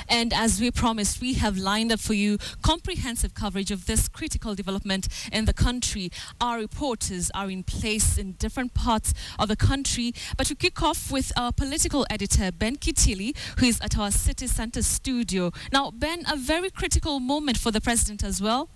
And as we promised, we have lined up for you comprehensive coverage of this critical development in the country. Our reporters are in place in different parts of the country. But we kick off with our political editor, Ben Kitili, who is at our City Center studio. Now, Ben, a very critical moment for the president as well.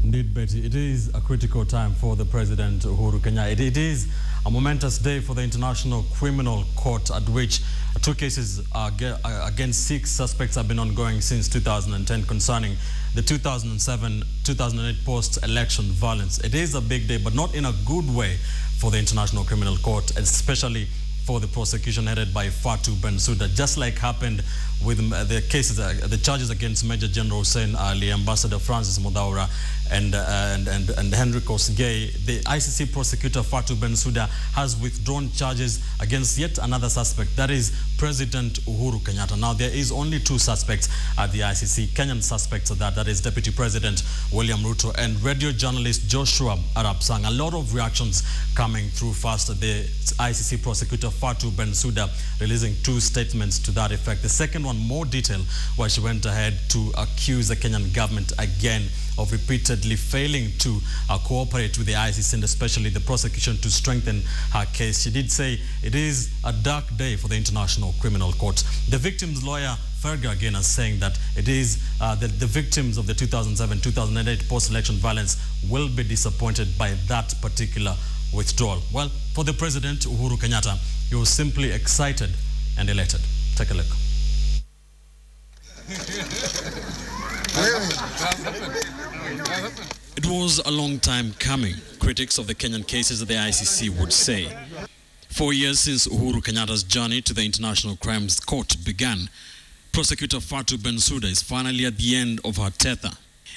Indeed, Betty, it is a critical time for the President Uhuru Kenyatta. It is a momentous day for the International Criminal Court, at which 2 cases against 6 suspects have been ongoing since 2010 concerning the 2007-2008 post-election violence. It is a big day, but not in a good way for the International Criminal Court, especially for the prosecution headed by Fatou Bensouda, just like happened with the cases, the charges against Major General Hussein Ali, Ambassador Francis Mudaura, and Henry Kosgei. The ICC Prosecutor Fatou Bensouda has withdrawn charges against yet another suspect, that is President Uhuru Kenyatta. Now, there is only 2 suspects at the ICC, Kenyan suspects of that is Deputy President William Ruto and radio journalist Joshua Arap Sang. A lot of reactions coming through fast. The ICC Prosecutor Fatou Bensouda releasing 2 statements to that effect. The second one, more detail, where she went ahead to accuse the Kenyan government again of repeatedly failing to cooperate with the ICC and especially the prosecution to strengthen her case. She did say it is a dark day for the International Criminal Court. The victim's lawyer, Ferga, again, is saying that it is the victims of the 2007-2008 post-election violence will be disappointed by that particular withdrawal. Well, for the President, Uhuru Kenyatta, he was simply excited and elated. Take a look. It was a long time coming, critics of the Kenyan cases at the ICC would say. 4 years since Uhuru Kenyatta's journey to the International Crimes Court began, Prosecutor Fatou Bensouda is finally at the end of her tether.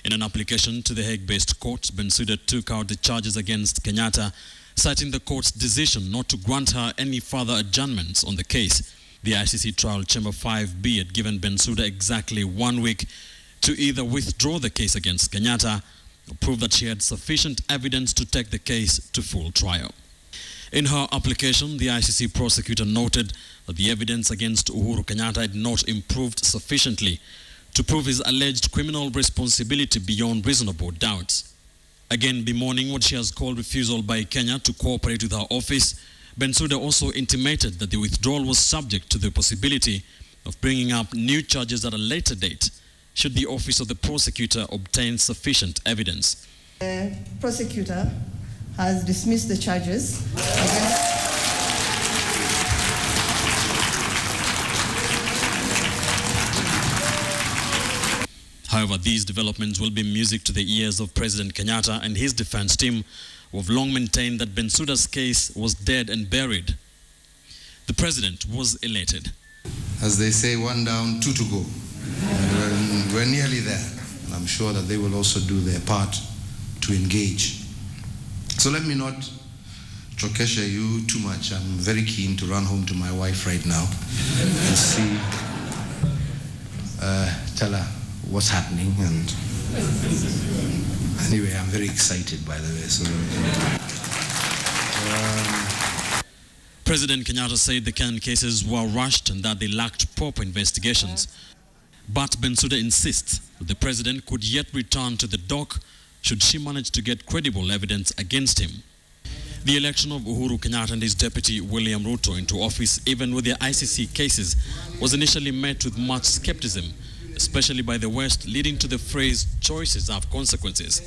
In an application to the Hague-based court, Bensouda took out the charges against Kenyatta, citing the court's decision not to grant her any further adjournments on the case. The ICC Trial Chamber 5B had given Bensouda exactly 1 week to either withdraw the case against Kenyatta or prove that she had sufficient evidence to take the case to full trial. In her application, the ICC prosecutor noted that the evidence against Uhuru Kenyatta had not improved sufficiently to prove his alleged criminal responsibility beyond reasonable doubts. Again, bemoaning what she has called refusal by Kenya to cooperate with her office, Bensouda also intimated that the withdrawal was subject to the possibility of bringing up new charges at a later date should the office of the prosecutor obtain sufficient evidence. The prosecutor has dismissed the charges against However, these developments will be music to the ears of President Kenyatta and his defense team, who have long maintained that Bensouda's case was dead and buried. The president was elated. As they say, 1 down, 2 to go. We're nearly there. And I'm sure that they will also do their part to engage. So let me not Trokesha you too much. I'm very keen to run home to my wife right now and see, tell her what's happening. And anyway, I'm very excited, by the way. So, President Kenyatta said the Kenyan cases were rushed and that they lacked proper investigations. But Bensouda insists that the president could yet return to the dock should she manage to get credible evidence against him. The election of Uhuru Kenyatta and his deputy William Ruto into office, even with the ICC cases, was initially met with much skepticism, especially by the West, leading to the phrase, choices have consequences.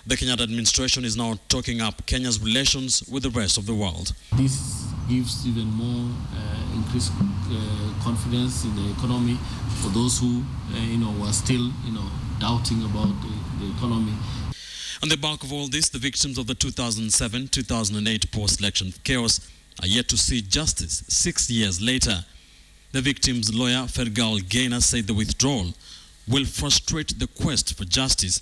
The Kenyatta administration is now talking up Kenya's relations with the rest of the world. This gives even more increased confidence in the economy for those who, were still, doubting about the economy. On the back of all this, the victims of the 2007-2008 post-election chaos are yet to see justice 6 years later. The victim's lawyer, Fergal Gaina, said the withdrawal will frustrate the quest for justice.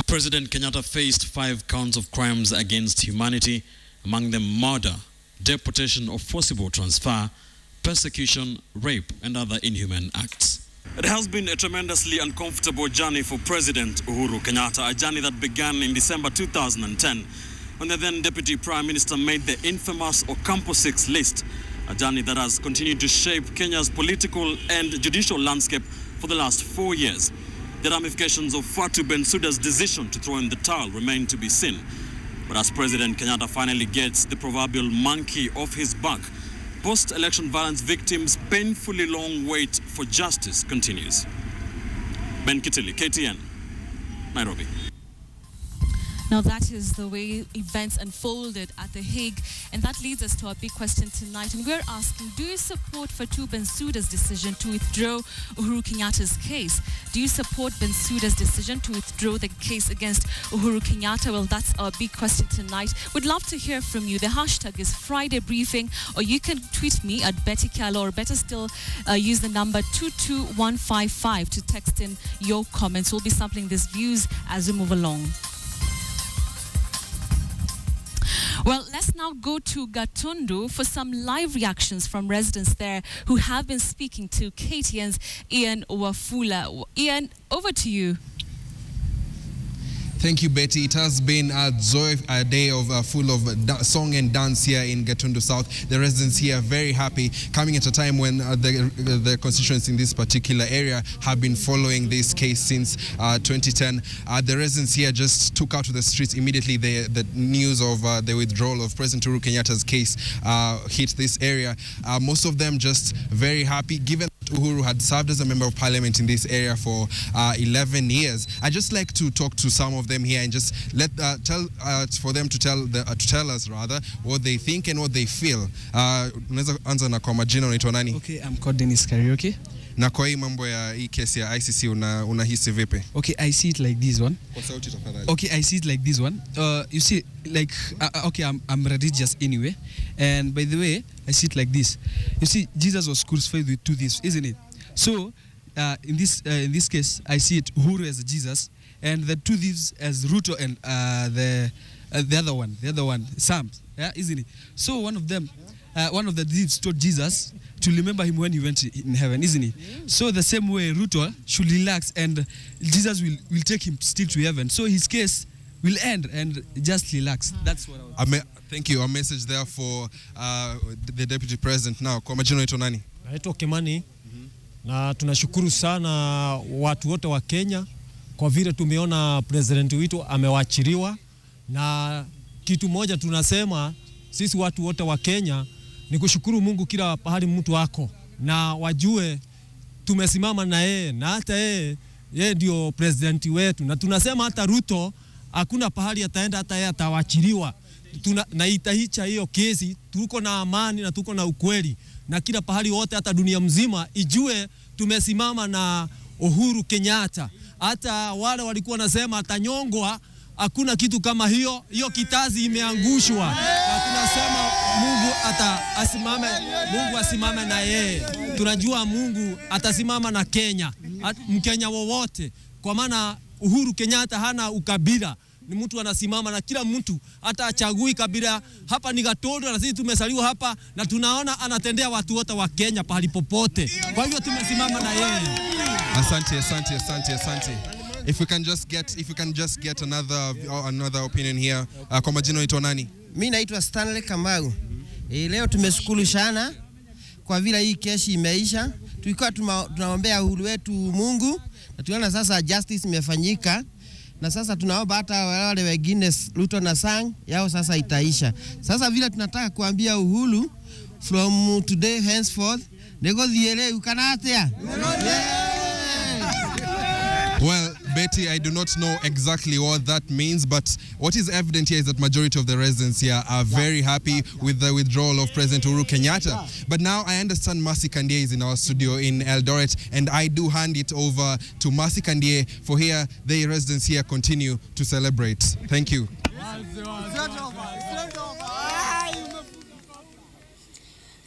President Kenyatta faced 5 counts of crimes against humanity, among them murder, deportation or forcible transfer, persecution, rape and other inhuman acts. It has been a tremendously uncomfortable journey for President Uhuru Kenyatta, a journey that began in December 2010, when the then Deputy Prime Minister made the infamous Ocampo 6 list a journey that has continued to shape Kenya's political and judicial landscape for the last 4 years. The ramifications of Fatou Bensouda's decision to throw in the towel remain to be seen. But as President Kenyatta finally gets the proverbial monkey off his back, post-election violence victims' painfully long wait for justice continues. Ben Kitili, KTN, Nairobi. Now that is the way events unfolded at The Hague, and that leads us to our big question tonight. And we're asking, do you support Fatou Bensouda's decision to withdraw Uhuru Kenyatta's case? Do you support Bensouda's decision to withdraw the case against Uhuru Kenyatta? Well, that's our big question tonight. We'd love to hear from you. The hashtag is Friday Briefing, or you can tweet me at Betty Kalo, or better still, use the number 22155 to text in your comments. We'll be sampling these views as we move along. Well, let's now go to Gatundu for some live reactions from residents there who have been speaking to KTN's Ian Wafula. Ian, over to you. Thank you, Betty. It has been a day of full of song and dance here in Gatundu South. The residents here are very happy, coming at a time when the constituents in this particular area have been following this case since 2010. The residents here just took out to the streets immediately the news of the withdrawal of President Uhuru Kenyatta's case hit this area. Most of them just very happy, given that Uhuru had served as a member of parliament in this area for 11 years. I'd just like to talk to some of them here and just let for them to tell us rather what they think and what they feel. Unaweza anza na kwa majina, unaitwa nani? Okay, I'm called Dennis Karaoke. Na kwa hii mambo ya hii kesi ya ICC unahisi vipi? Okay, I see it like this one. Kwa sauti tafadhali. Okay, I see it like this one. You see, like, okay, I'm religious anyway, and by the way, I see it like this. You see, Jesus was crucified with two thieves, isn't it? So, in this case, I see it Uhuru as Jesus, and the two thieves as Ruto and the other one, Sam, yeah, isn't it? So one of the thieves told Jesus to remember him when he went in heaven, isn't it? So the same way Ruto should relax, and Jesus will take him still to heaven. So his case will end and just relax. That's what I was. Thank you. A message there for the Deputy President now. Kwa majina unaitwa nani? Naitwa Kimani. Na tunashukuru sana watu wote wa Kenya kwa vile tumeona president wetu amewachiliwa, na kitu moja tunasema sisi watu wote wa Kenya ni kushukuru Mungu kila pahali mtu wako, na wajue tumesimama na yeye, na hata yeye ndio president wetu, na tunasema hata Ruto hakuna pahali ataenda, hata yeye atawachiliwa. Na itahicha hiyo kesi, tuko na amani na tuko na ukweli, na kila pahali wote hata dunia mzima ijue tumesimama na Uhuru Kenyatta. Hata wale walikuwa nasema atanyongwa, hakuna kitu kama hiyo kitazi imeangushwa. Na tunasema Mungu asimame na yeye. Tunajua Mungu atasimama na Kenya, Mkenya wowote, kwa maana Uhuru Kenyatta hana ukabila. Ni mtu anasimama na kila mtu, hata achagui kabila. Hapa ni Gatundu na sisi tumesaliwa hapa, na tunaona anatendea watu wote wa Kenya pahali popote. Kwa hivyo tumesimama na yeye. Asante. If we can just get another opinion here. Kwa majina unaitwa nani? Mimi naitwa Stanley Kamau. Leo tumeshukuru sana kwa vile hii kesi imeisha. Tulikuwa tunaombea uhuru wetu Mungu, na tunaona sasa justice imefanyika. Na sasa tunaomba hata wale wengine Ruto na Sang yao sasa itaisha. Sasa vile tunataka kuambia Uhuru, from today henceforth nego thiere ukanatea. Well, Betty, I do not know exactly what that means, but what is evident here is that majority of the residents here are very happy with the withdrawal of President Uhuru Kenyatta. But now I understand Mercy Kandie is in our studio in Eldoret, and I do hand it over to Mercy Kandie for here the residents here continue to celebrate. Thank you.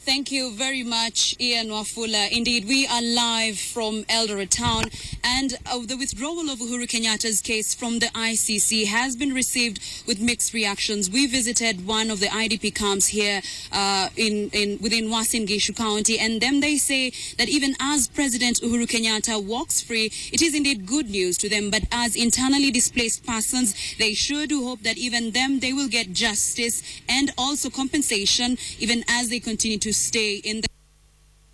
Thank you very much, Ian Wafula. Indeed, we are live from Eldoret town, And the withdrawal of Uhuru Kenyatta's case from the ICC has been received with mixed reactions. We visited one of the IDP camps here within Uasin Gishu County, and then they say that even as President Uhuru Kenyatta walks free, it is indeed good news to them. But as internally displaced persons, they sure do hope that even them, they will get justice and also compensation, even as they continue to stay in the...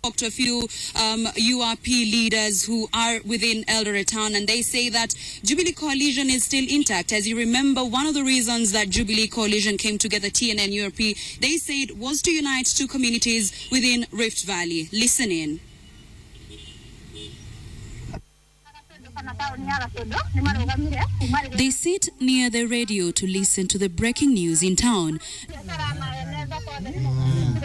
Talked to a few URP leaders who are within Eldoret town, and they say that Jubilee Coalition is still intact. As you remember, one of the reasons that Jubilee Coalition came together, TNN and URP, they said was to unite two communities within Rift Valley. Listen in. They sit near the radio to listen to the breaking news in town.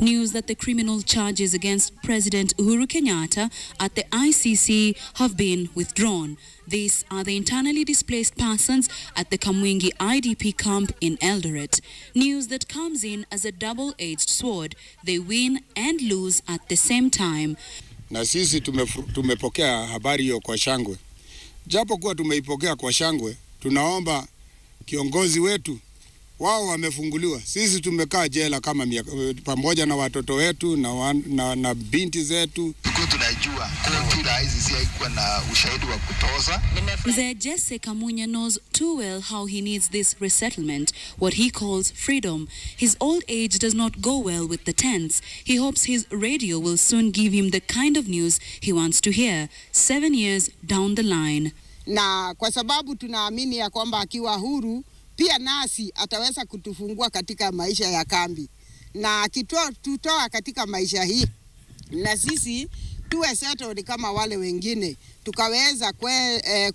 News that the criminal charges against President Uhuru Kenyatta at the ICC have been withdrawn. These are the internally displaced persons at the Kamwingi IDP camp in Eldoret. News that comes in as a double-edged sword. They win and lose at the same time. Na sisi tumepokea habari hiyo kwa shangwe. Japo kuwa tumeipokea kwa shangwe, tunaomba kiongozi wetu, wao wamefunguliwa. Sisi tumekaa jela kama pamoja na watoto wetu na binti zetu. Tunajua kwa ICC haikuwa na ushahidi wa kutosha. Mzee Jesse Kamunya knows too well how he needs this resettlement, what he calls freedom. His old age does not go well with the tents. He hopes his radio will soon give him the kind of news he wants to hear 7 years down the line. Na kwa sababu tunaamini ya kwamba akiwa huru pia nasi ataweza kutufungua katika maisha ya kambi, na akitutoa katika maisha hii na sisi tuwe settled kama wale wengine, tukaweza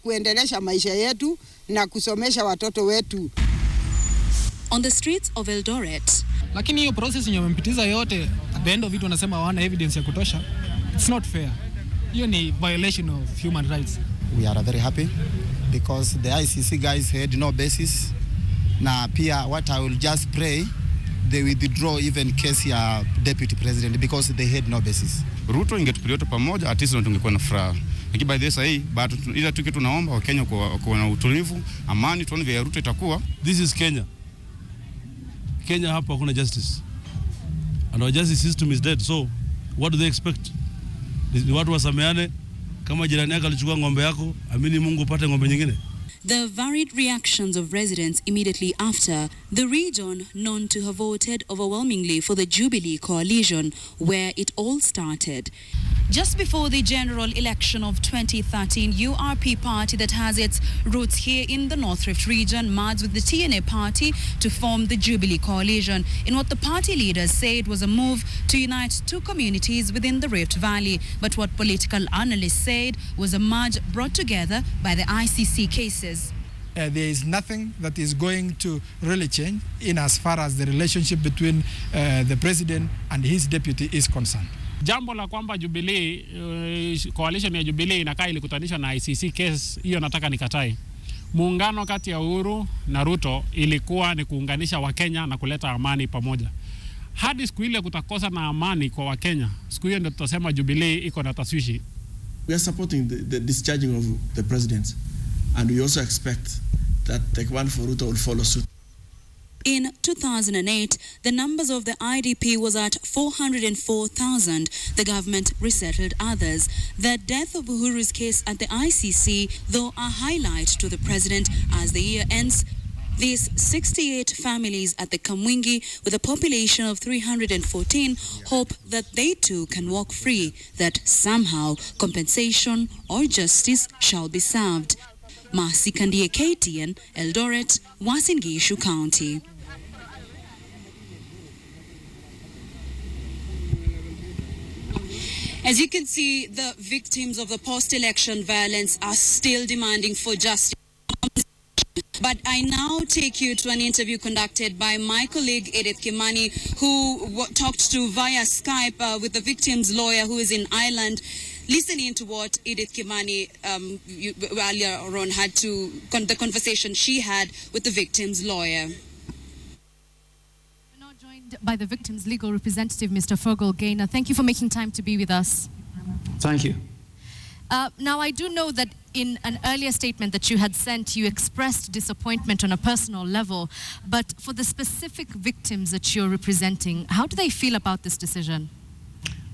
kuendelesha maisha yetu na kusomesha watoto wetu. On the streets of Eldoret. Lakini hiyo process yenye wamempitiza yote, at the end of it wanasema hawana evidence ya kutosha. It's not fair. Hiyo ni violation of human rights. We are very happy because the ICC guys had no basis. Na pia what I will just pray, they withdraw even case ya deputy president because they had no basis. Ruto ingetupilia pamoja, at least tungekuwa na furaha. Lakini by this hii bado ila tuki tunaomba Wakenya kwa na utulivu, amani, tuone vile Ruto itakuwa. This is Kenya. Kenya hapa hakuna justice. And our justice system is dead. So what do they expect? Ni watu wasameane, kama jirani yako alichukua ng'ombe yako, amini Mungu upate ng'ombe nyingine. The varied reactions of residents immediately after, the region known to have voted overwhelmingly for the Jubilee Coalition, where it all started. Just before the general election of 2013, URP party that has its roots here in the North Rift region merged with the TNA party to form the Jubilee Coalition in what the party leaders said was a move to unite two communities within the Rift Valley, but what political analysts said was a merge brought together by the ICC cases. There is nothing that is going to really change in as far as the relationship between the president and his deputy is concerned. Jambo la kwamba Jubilee coalition ya Jubilee inakaa ilikutanishwa na ICC case, hiyo nataka nikatai. Muungano kati ya Uhuru na Ruto ilikuwa ni kuunganisha Wakenya na kuleta amani pamoja. Hadi siku ile kutakosa na amani kwa Wakenya, siku hiyo ndio tutasema Jubilee iko na taswishi. We are supporting the discharging of the president, and we also expect that the one for Ruto will follow suit. In 2008, the numbers of the IDP was at 404,000. The government resettled others. The death of Uhuru's case at the ICC, though a highlight to the president as the year ends. These 68 families at the Kamwingi, with a population of 314, hope that they too can walk free, that somehow compensation or justice shall be served. Masi Kandie, KTN, Eldoret, Uasin Gishu County. As you can see, the victims of the post-election violence are still demanding for justice. But I now take you to an interview conducted by my colleague Edith Kimani, who talked to via Skype with the victim's lawyer who is in Ireland. Listen in to what Edith Kimani earlier on had to, the conversation she had with the victim's lawyer. We're now joined by the victim's legal representative, Mr. Fergal Gaynor. Thank you for making time to be with us. Thank you. Now, I do know that In an earlier statement that you had sent, you expressed disappointment on a personal level. But for the specific victims that you're representing, how do they feel about this decision?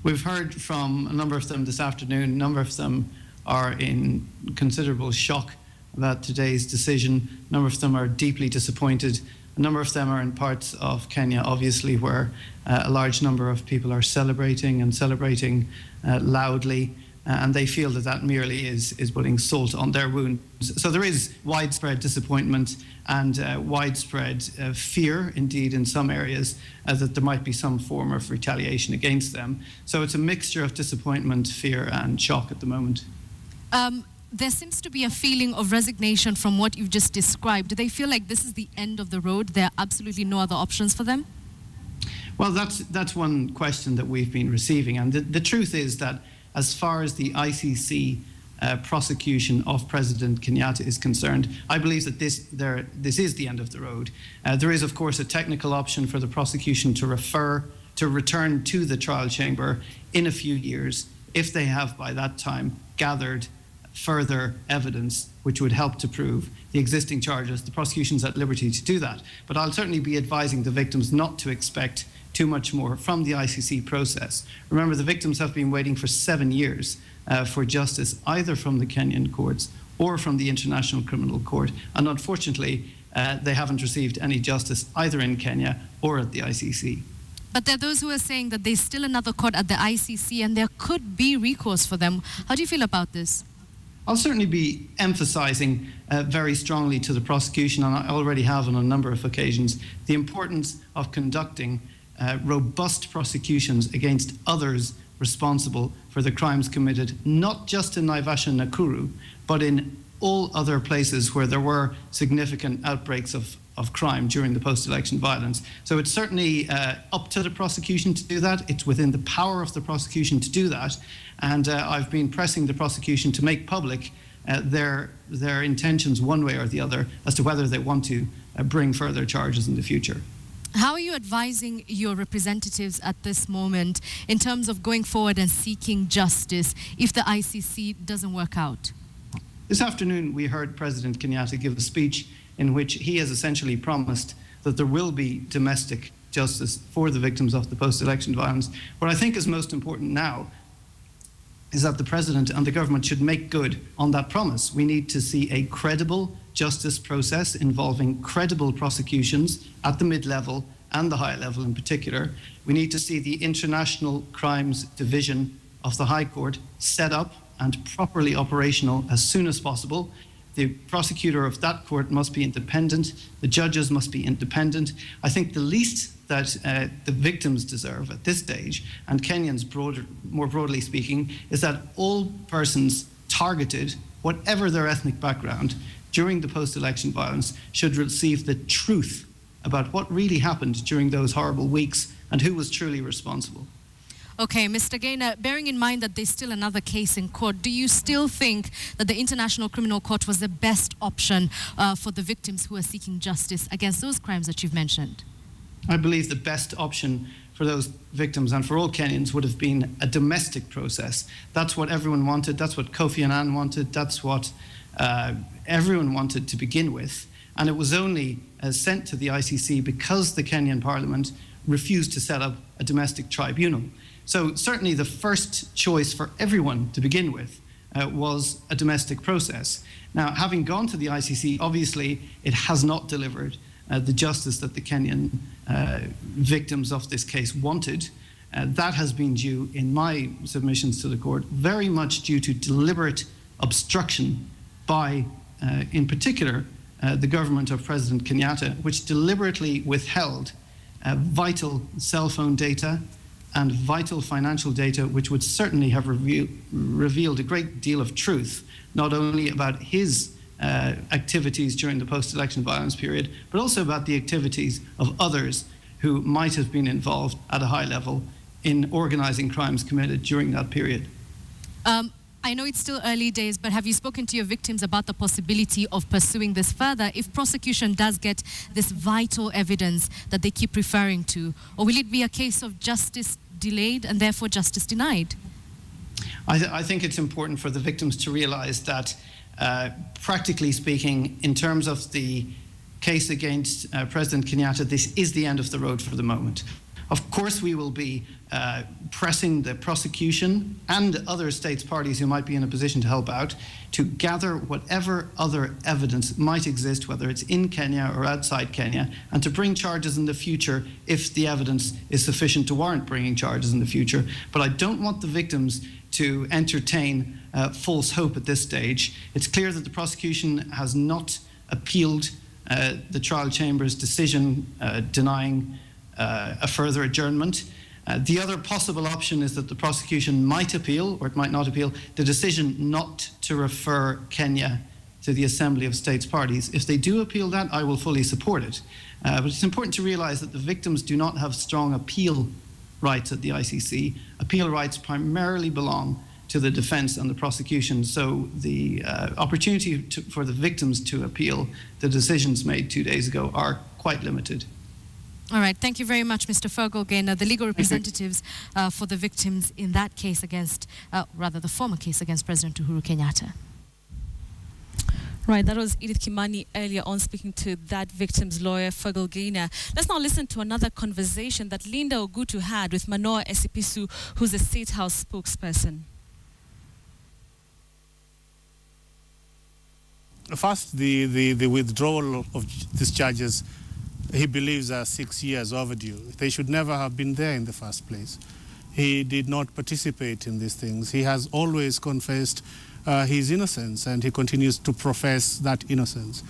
We've heard from a number of them this afternoon. A number of them are in considerable shock about today's decision. A number of them are deeply disappointed. A number of them are in parts of Kenya, obviously, where a large number of people are celebrating loudly. And they feel that that merely is putting salt on their wounds. So there is widespread disappointment and widespread fear, indeed, in some areas, that there might be some form of retaliation against them. So it's a mixture of disappointment, fear, and shock at the moment. There seems to be a feeling of resignation from what you've just described. Do they feel like this is the end of the road? There are absolutely no other options for them? Well, that's one question that we've been receiving. And the truth is that as far as the ICC prosecution of President Kenyatta is concerned, I believe that this is the end of the road. There is, of course, a technical option for the prosecution to return to the trial chamber in a few years if they have by that time gathered further evidence which would help to prove the existing charges. The prosecution's at liberty to do that. But I'll certainly be advising the victims not to expect too much more from the ICC process. Remember, the victims have been waiting for 7 years for justice, either from the Kenyan courts or from the International Criminal Court. And unfortunately, they haven't received any justice either in Kenya or at the ICC. But there are those who are saying that there's still another court at the ICC and there could be recourse for them. How do you feel about this? I'll certainly be emphasizing very strongly to the prosecution, and I already have on a number of occasions, the importance of conducting robust prosecutions against others responsible for the crimes committed, not just in Naivasha and Nakuru, but in all other places where there were significant outbreaks of crime during the post-election violence. So it's certainly up to the prosecution to do that. It's within the power of the prosecution to do that. And I've been pressing the prosecution to make public their intentions one way or the other as to whether they want to bring further charges in the future. How are you advising your representatives at this moment in terms of going forward and seeking justice if the ICC doesn't work out? This afternoon, we heard President Kenyatta give a speech in which he has essentially promised that there will be domestic justice for the victims of the post-election violence. What I think is most important now is that the President and the government should make good on that promise. We need to see a credible justice process involving credible prosecutions at the mid-level and the high level in particular. We need to see the International Crimes Division of the High Court set up and properly operational as soon as possible. The prosecutor of that court must be independent. The judges must be independent. I think the least that the victims deserve at this stage, and Kenyans more broadly speaking, is that all persons targeted, whatever their ethnic background, during the post-election violence should receive the truth about what really happened during those horrible weeks and who was truly responsible. Okay, Mr. Gaynor, bearing in mind that there's still another case in court, do you still think that the International Criminal Court was the best option for the victims who are seeking justice against those crimes that you've mentioned? I believe the best option for those victims and for all Kenyans would have been a domestic process. That's what everyone wanted. That's what Kofi Annan wanted. That's what everyone wanted to begin with. And it was only sent to the ICC because the Kenyan Parliament refused to set up a domestic tribunal. So certainly the first choice for everyone to begin with was a domestic process. Now, having gone to the ICC, obviously it has not delivered the justice that the Kenyan victims of this case wanted. That has been due, in my submissions to the court, very much due to deliberate obstruction by, in particular, the government of President Kenyatta, which deliberately withheld vital cell phone data and vital financial data, which would certainly have revealed a great deal of truth, not only about his activities during the post-election violence period, but also about the activities of others who might have been involved at a high level in organizing crimes committed during that period. I know it's still early days, but have you spoken to your victims about the possibility of pursuing this further if prosecution does get this vital evidence that they keep referring to? Or will it be a case of justice delayed and therefore justice denied? I think it's important for the victims to realize that practically speaking, in terms of the case against President Kenyatta, this is the end of the road for the moment. Of course, we will be pressing the prosecution and other states parties who might be in a position to help out to gather whatever other evidence might exist, whether it's in Kenya or outside Kenya, and to bring charges in the future if the evidence is sufficient to warrant bringing charges in the future. But I don't want the victims to entertain false hope at this stage. It's clear that the prosecution has not appealed the trial chamber's decision denying a further adjournment. The other possible option is that the prosecution might appeal, or it might not appeal, the decision not to refer Kenya to the Assembly of States Parties. If they do appeal that, I will fully support it. But it's important to realize that the victims do not have strong appeal rights at the ICC. Appeal rights primarily belong to the defense and the prosecution. So the opportunity for the victims to appeal the decisions made 2 days ago are quite limited. All right, thank you very much, Mr. Fergal, the legal representatives for the victims in that case against, rather the former case against President Uhuru Kenyatta. Right, that was Edith Kimani earlier on speaking to that victim's lawyer, Fergal Gaynor. Let's now listen to another conversation that Linda Ogutu had with Manoa Esipisu, who's the State House spokesperson. First, the withdrawal of these charges, he believes, are 6 years overdue. They should never have been there in the first place. He did not participate in these things. He has always confessed his innocence, and he continues to profess that innocence.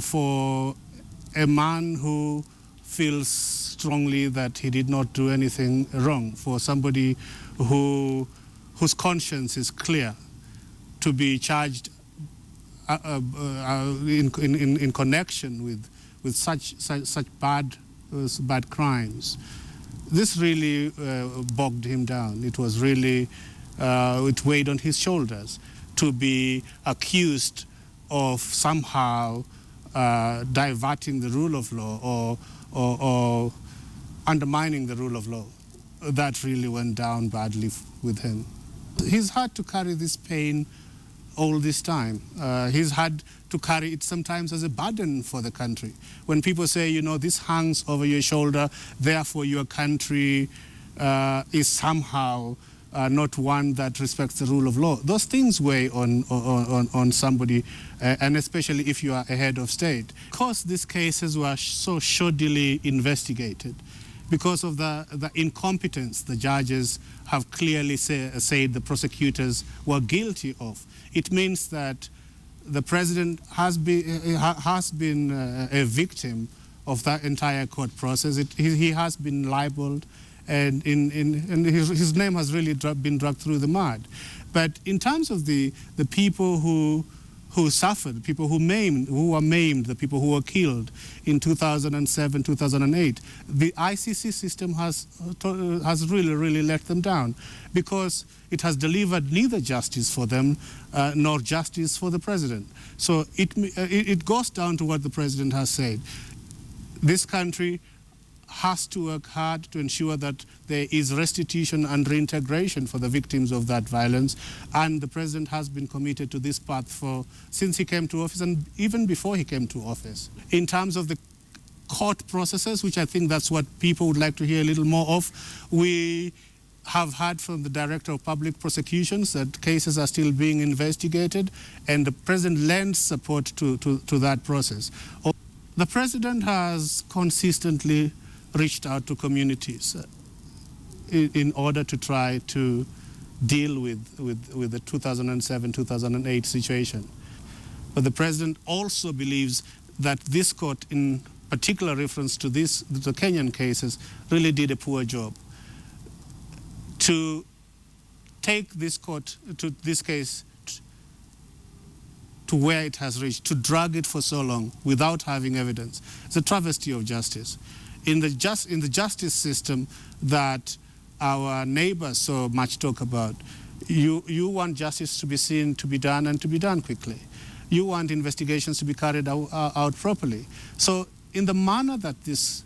For a man who feels strongly that he did not do anything wrong, for somebody whose conscience is clear, to be charged in connection with such bad crimes, this really bogged him down. It was really, it weighed on his shoulders to be accused of somehow diverting the rule of law or undermining the rule of law. That really went down badly with him. He's had to carry this pain all this time. He's had to carry it sometimes as a burden for the country. When people say, you know, this hangs over your shoulder, therefore your country is somehow not one that respects the rule of law. Those things weigh on somebody, and especially if you are a head of state. Because these cases were so shoddily investigated, because of the incompetence the judges have clearly said the prosecutors were guilty of, it means that the president has been a victim of that entire court process. He has been libeled, and his name has really been dragged through the mud. But in terms of the people who suffered, people who were maimed, the people who were killed in 2007, 2008, the ICC system has really let them down, because it has delivered neither justice for them nor justice for the president. So it goes down to what the president has said. This country has to work hard to ensure that there is restitution and reintegration for the victims of that violence, and the president has been committed to this path since he came to office and even before he came to office. In terms of the court processes, which I think that's what people would like to hear a little more of, we have heard from the Director of Public Prosecutions that cases are still being investigated, and the president lends support to that process. The president has consistently reached out to communities in order to try to deal with the 2007-2008 situation. But the president also believes that this court, in particular reference to the Kenyan cases, really did a poor job. To take this court, to this case, to where it has reached, to drag it for so long without having evidence, it's a travesty of justice. In the justice system that our neighbors so much talk about, you want justice to be seen, to be done, and to be done quickly. You want investigations to be carried out properly. So in the manner that this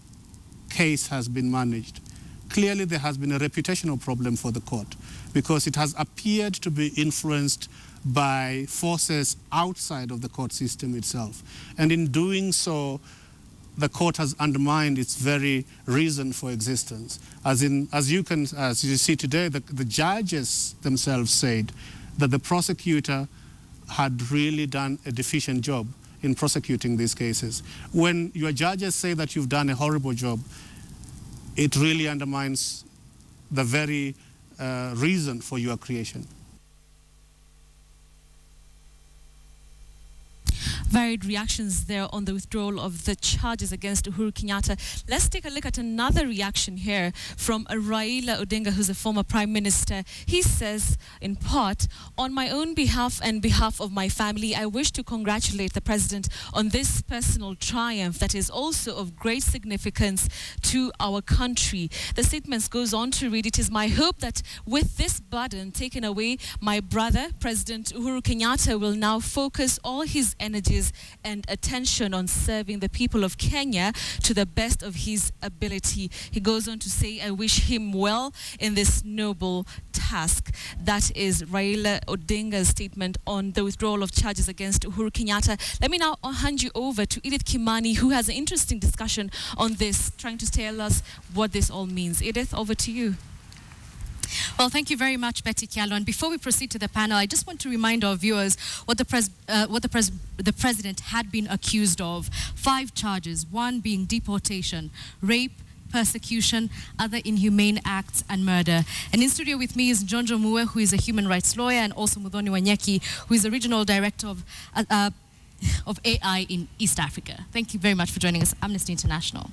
case has been managed, clearly there has been a reputational problem for the court. because it has appeared to be influenced by forces outside of the court system itself. And in doing so, the court has undermined its very reason for existence. As you see today, the judges themselves said that the prosecutor had really done a deficient job in prosecuting these cases. When your judges say that you've done a horrible job, it really undermines the very reason for your creation. Varied reactions there on the withdrawal of the charges against Uhuru Kenyatta. Let's take a look at another reaction here from Raila Odinga, who's a former Prime Minister. He says, in part, on my own behalf and behalf of my family, I wish to congratulate the President on this personal triumph that is also of great significance to our country. The statement goes on to read, it is my hope that with this burden taken away, my brother, President Uhuru Kenyatta, will now focus all his energies and attention on serving the people of Kenya to the best of his ability. He goes on to say, I wish him well in this noble task. That is Raila Odinga's statement on the withdrawal of charges against Uhuru Kenyatta. Let me now hand you over to Edith Kimani, who has an interesting discussion on this, trying to tell us what this all means. Edith, over to you. Well, thank you very much, Betty Kialo. And before we proceed to the panel, I just want to remind our viewers what the President had been accused of. 5 charges, 1 being deportation, rape, persecution, other inhumane acts, and murder. And in studio with me is Jonjo Mue, who is a human rights lawyer, and also Muthoni Wanyeki, who is the regional director of AI in East Africa. Thank you very much for joining us, Amnesty International.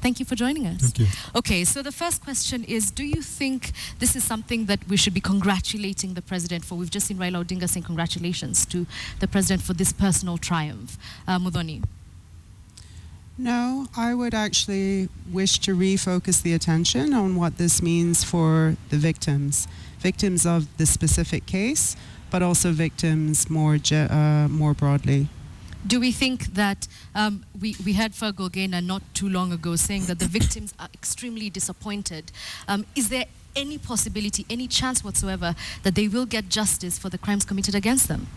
Thank you for joining us. Thank you. Okay, so the first question is, do you think this is something that we should be congratulating the President for? We've just seen Raila Odinga saying congratulations to the President for this personal triumph. Muthoni? No, I would actually wish to refocus the attention on what this means for the victims of the specific case, but also victims more broadly. Do we think that, we heard Fergal Gaynor not too long ago saying that the victims are extremely disappointed. Is there any possibility, any chance whatsoever that they will get justice for the crimes committed against them?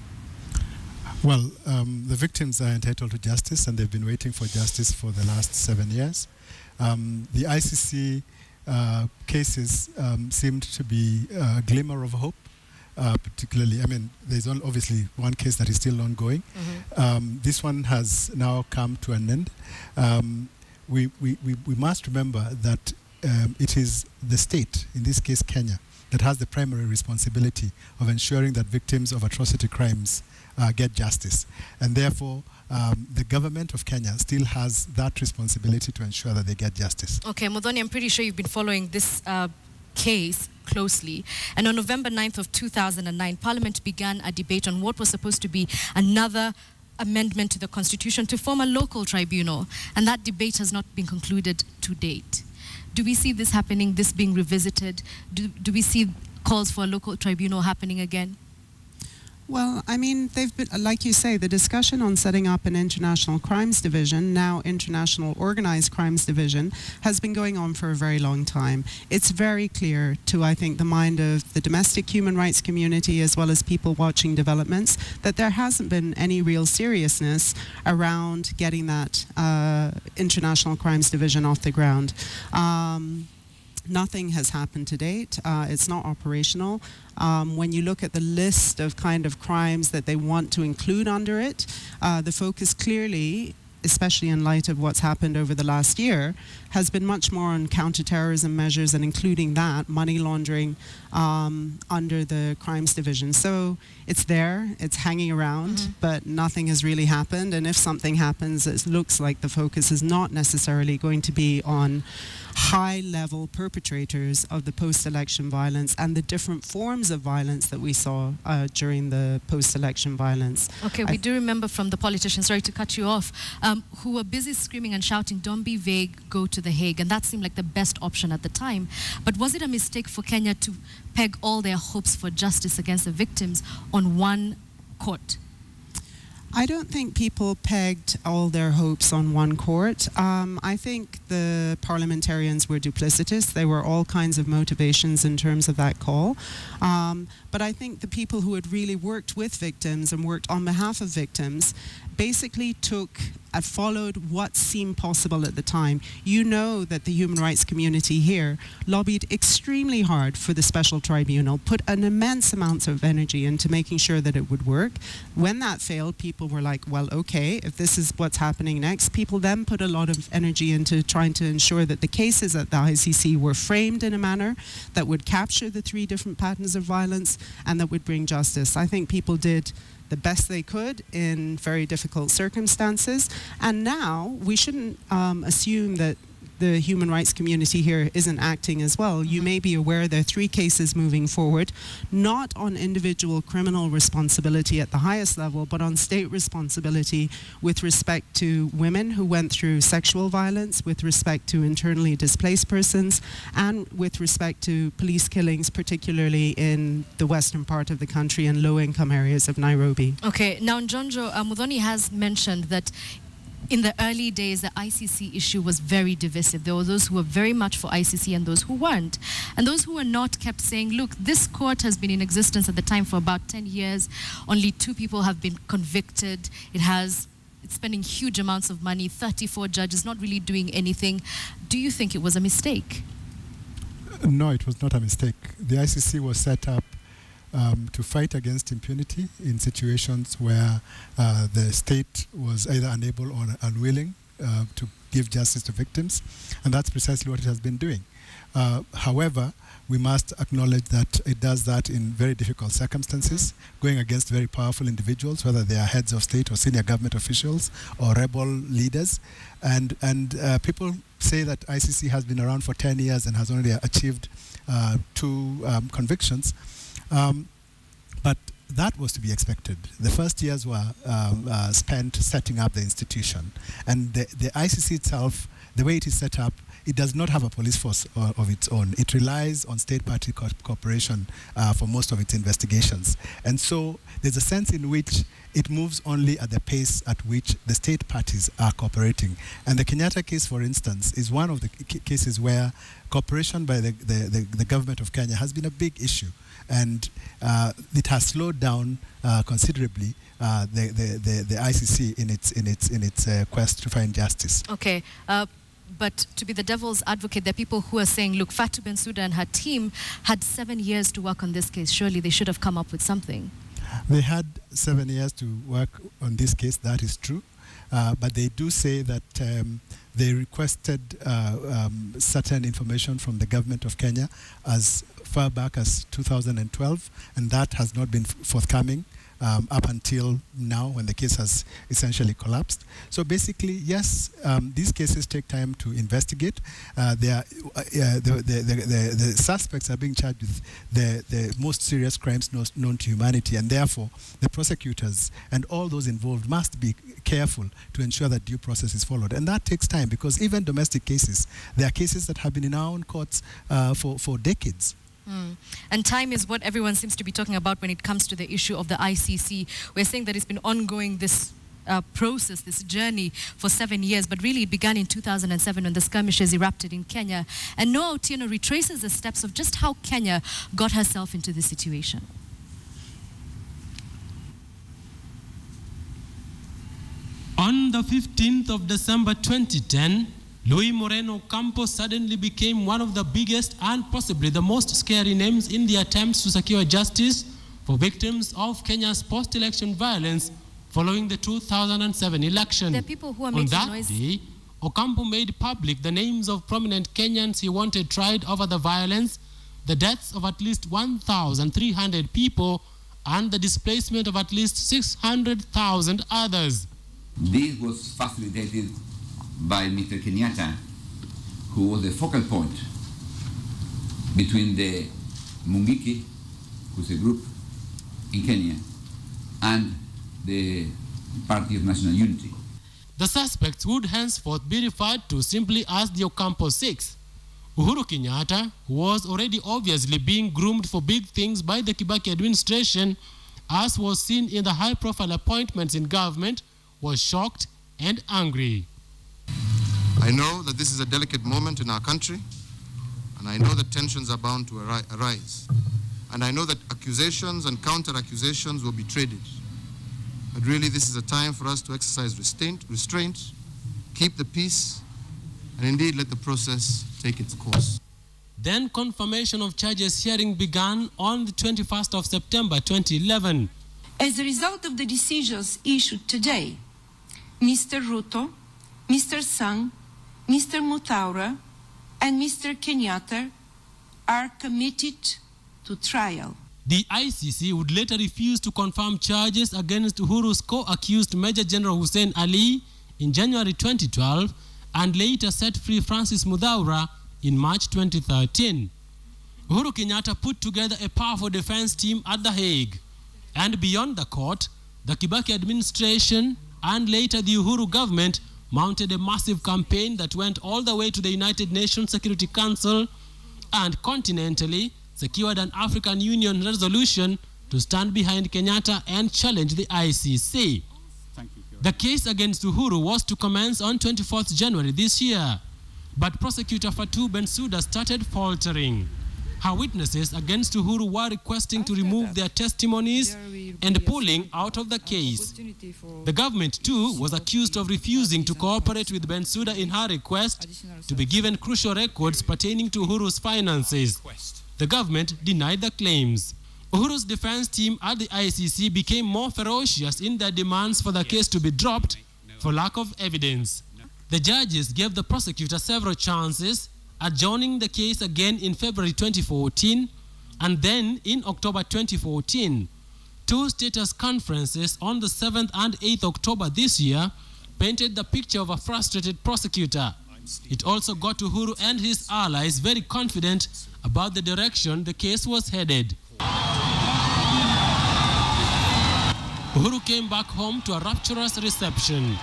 Well, the victims are entitled to justice, and they've been waiting for justice for the last 7 years. The ICC cases seemed to be a glimmer of hope. Particularly, I mean, there's obviously one case that is still ongoing. Mm-hmm. This one has now come to an end. We must remember that it is the state, in this case Kenya, that has the primary responsibility of ensuring that victims of atrocity crimes get justice. And therefore, the government of Kenya still has that responsibility to ensure that they get justice. Okay, Muthoni, I'm pretty sure you've been following this case closely. And on November 9th of 2009, Parliament began a debate on what was supposed to be another amendment to the Constitution to form a local tribunal. And that debate has not been concluded to date. Do we see this happening, this being revisited? Do we see calls for a local tribunal happening again? Well, I mean, they've been, like you say, the discussion on setting up an international crimes division, now international organized crimes division, has been going on for a very long time. It's very clear to, I think, the mind of the domestic human rights community as well as people watching developments that there hasn't been any real seriousness around getting that international crimes division off the ground. Nothing has happened to date. It's not operational. When you look at the list of kind of crimes that they want to include under it, the focus clearly, especially in light of what's happened over the last year, has been much more on counterterrorism measures and including that, money laundering, under the crimes division. So it's there, it's hanging around, but nothing has really happened. And if something happens, it looks like the focus is not necessarily going to be on high-level perpetrators of the post-election violence and the different forms of violence that we saw during the post-election violence. Okay, we do remember from the politicians, sorry to cut you off, who were busy screaming and shouting, don't be vague, go to The Hague, and that seemed like the best option at the time. But was it a mistake for Kenya to peg all their hopes for justice against the victims on one court? I don't think people pegged all their hopes on one court. I think the parliamentarians were duplicitous. There were all kinds of motivations in terms of that call. But I think the people who had really worked with victims and worked on behalf of victims basically followed what seemed possible at the time. You know that the human rights community here lobbied extremely hard for the special tribunal, put an immense amount of energy into making sure that it would work. When that failed, people were like, well, okay, if this is what's happening next. People then put a lot of energy into trying to ensure that the cases at the ICC were framed in a manner that would capture the 3 different patterns of violence and that would bring justice. I think people did the best they could in very difficult circumstances. And now we shouldn't assume that the human rights community here isn't acting as well. You may be aware there are 3 cases moving forward, not on individual criminal responsibility at the highest level, but on state responsibility with respect to women who went through sexual violence, with respect to internally displaced persons, and with respect to police killings, particularly in the western part of the country and low-income areas of Nairobi. Okay, now Njonjo, Muthoni has mentioned that in the early days, the ICC issue was very divisive. There were those who were very much for ICC and those who weren't. And those who were not kept saying, look, this court has been in existence at the time for about 10 years. Only 2 people have been convicted. It's spending huge amounts of money, 34 judges not really doing anything. Do you think it was a mistake? No, it was not a mistake. The ICC was set up to fight against impunity in situations where the state was either unable or unwilling to give justice to victims, and that's precisely what it has been doing. However, we must acknowledge that it does that in very difficult circumstances, going against very powerful individuals, whether they are heads of state or senior government officials or rebel leaders. And people say that ICC has been around for 10 years and has only achieved 2 convictions. But that was to be expected. The first years were spent setting up the institution. And the ICC itself, the way it is set up, it does not have a police force of its own. It relies on state-party cooperation for most of its investigations. And so there's a sense in which it moves only at the pace at which the state parties are cooperating. And the Kenyatta case, for instance, is one of the cases where cooperation by the government of Kenya has been a big issue. And it has slowed down considerably the ICC in its quest to find justice. Okay. But to be the devil's advocate, there are people who are saying, look, Fatou Bensouda and her team had 7 years to work on this case. Surely they should have come up with something. They had 7 years to work on this case, that is true. But they do say that they requested certain information from the government of Kenya as far back as 2012, and that has not been forthcoming up until now, when the case has essentially collapsed. So basically, yes, these cases take time to investigate. The suspects are being charged with the most serious crimes known to humanity, and therefore the prosecutors and all those involved must be careful to ensure that due process is followed. And that takes time, because even domestic cases, there are cases that have been in our own courts for decades. And time is what everyone seems to be talking about when it comes to the issue of the ICC. We're saying that it's been ongoing, this process, this journey, for 7 years, but really it began in 2007 when the skirmishes erupted in Kenya. And Noah Otieno retraces the steps of just how Kenya got herself into this situation. On the 15th of December 2010, Luis Moreno Campos suddenly became one of the biggest and possibly the most scary names in the attempts to secure justice for victims of Kenya's post-election violence following the 2007 election. There are people who are On making that noise. day, Ocampo made public the names of prominent Kenyans he wanted tried over the violence, the deaths of at least 1,300 people, and the displacement of at least 600,000 others. This was facilitated by Mr. Kenyatta, who was the focal point between the Mungiki, who's a group in Kenya, and the Party of National Unity. The suspects would henceforth be referred to simply as the Ocampo Six. Uhuru Kenyatta, who was already obviously being groomed for big things by the Kibaki administration, as was seen in the high-profile appointments in government, was shocked and angry. I know that this is a delicate moment in our country, and I know that tensions are bound to arise. And I know that accusations and counter-accusations will be traded. But really, this is a time for us to exercise restraint, keep the peace, and indeed let the process take its course. Then confirmation of charges hearing began on the 21st of September 2011. As a result of the decisions issued today, Mr. Ruto, Mr. Sang, Mr. Mutaura, and Mr. Kenyatta are committed to trial. The ICC would later refuse to confirm charges against Uhuru's co-accused Major General Hussein Ali in January 2012 and later set free Francis Muthaura in March 2013. Uhuru Kenyatta put together a powerful defense team at The Hague. And beyond the court, the Kibaki administration and later the Uhuru government mounted a massive campaign that went all the way to the United Nations Security Council and continentally secured an African Union resolution to stand behind Kenyatta and challenge the ICC. The case against Uhuru was to commence on 24th January this year, but Prosecutor Fatou Bensouda started faltering. Her witnesses against Uhuru were requesting to remove their testimonies and pulling out of the case. The government too was accused of refusing to cooperate with Bensouda in her request to be given crucial records pertaining to Uhuru's finances. The government denied the claims. Uhuru's defense team at the ICC became more ferocious in their demands for the case to be dropped for lack of evidence. The judges gave the prosecutor several chances, adjourning the case again in February 2014 and then in October 2014. Two status conferences on the 7th and 8th October this year painted the picture of a frustrated prosecutor. It also got Uhuru and his allies very confident about the direction the case was headed. Uhuru came back home to a rapturous reception.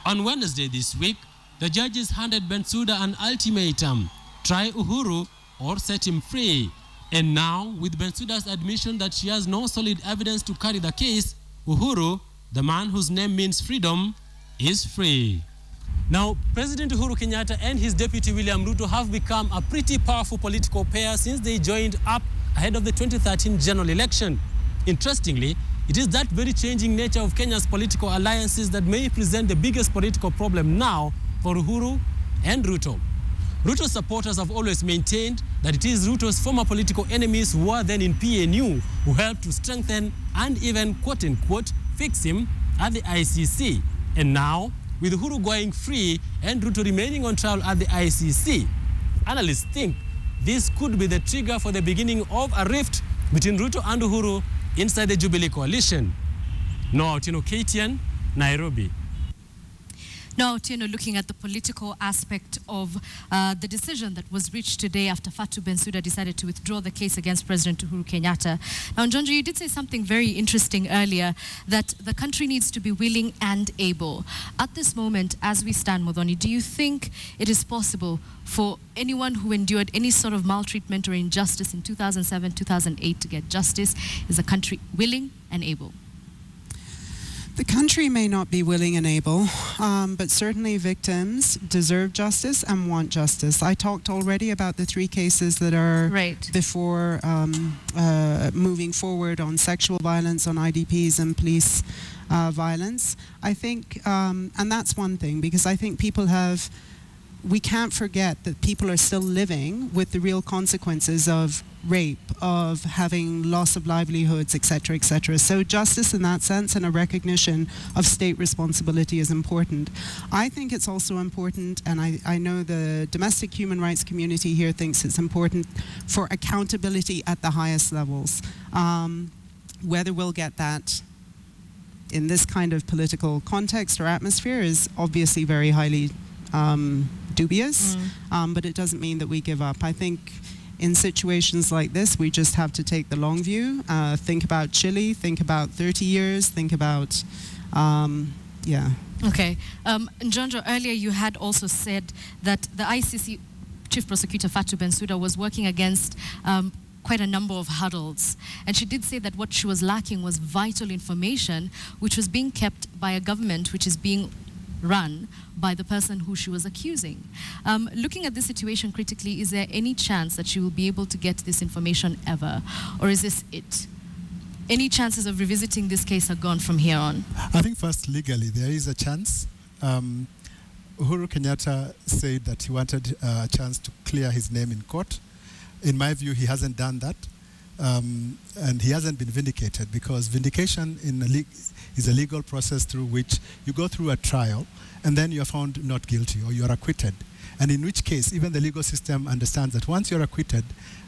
On Wednesday this week, the judges handed Bensouda an ultimatum: try Uhuru or set him free. And now, with Bensouda's admission that she has no solid evidence to carry the case, Uhuru, the man whose name means freedom, is free. Now, President Uhuru Kenyatta and his deputy William Ruto have become a pretty powerful political pair since they joined up ahead of the 2013 general election. Interestingly, it is that very changing nature of Kenya's political alliances that may present the biggest political problem now for Uhuru and Ruto. Ruto's supporters have always maintained that it is Ruto's former political enemies who were then in PNU who helped to strengthen and even, quote-unquote, fix him at the ICC. And now, with Uhuru going free and Ruto remaining on trial at the ICC, analysts think this could be the trigger for the beginning of a rift between Ruto and Uhuru inside the Jubilee coalition. Noah Otieno, KTN, Nairobi. Now, Otieno, looking at the political aspect of the decision that was reached today after Fatou Bensouda decided to withdraw the case against President Uhuru Kenyatta. Now, Njonjo, you did say something very interesting earlier, that the country needs to be willing and able. At this moment, as we stand, Modoni, do you think it is possible for anyone who endured any sort of maltreatment or injustice in 2007, 2008 to get justice? Is the country willing and able? The country may not be willing and able, but certainly victims deserve justice and want justice. I talked already about the 3 cases that are before moving forward on sexual violence, on IDPs and police violence. I think, and that's one thing, because I think we can't forget that people are still living with the real consequences of rape, of having loss of livelihoods, etc., etc. So justice in that sense and a recognition of state responsibility is important. I think it's also important, and I know the domestic human rights community here thinks it's important, for accountability at the highest levels. Whether we'll get that in this kind of political context or atmosphere is obviously very highly dubious, but it doesn't mean that we give up. I think in situations like this, we just have to take the long view, think about Chile, think about 30 years, think about, yeah. Okay. Njonjo, earlier you had also said that the ICC Chief Prosecutor Fatou Bensouda was working against quite a number of hurdles. And she did say that what she was lacking was vital information, which was being kept by a government which is being run by the person who she was accusing. Looking at this situation critically, is there any chance that she will be able to get this information ever? Or is this it? Any chances of revisiting this case are gone from here on? I think first, legally, there is a chance. Uhuru Kenyatta said that he wanted a chance to clear his name in court. In my view, he hasn't done that. And he hasn't been vindicated, because vindication is a legal process through which you go through a trial and then you're found not guilty or you're acquitted. And in which case, even the legal system understands that once you're acquitted,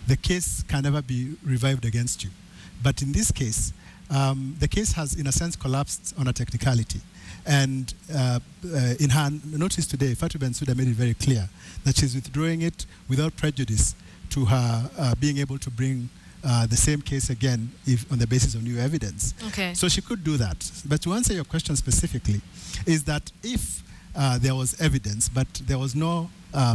the case can never be revived against you. But in this case, the case has, in a sense, collapsed on a technicality. And in her notice today, Fatou Bensouda made it very clear that she's withdrawing it without prejudice to her being able to bring the same case again if on the basis of new evidence. Okay. So she could do that. But to answer your question specifically, is that if there was evidence, but there was no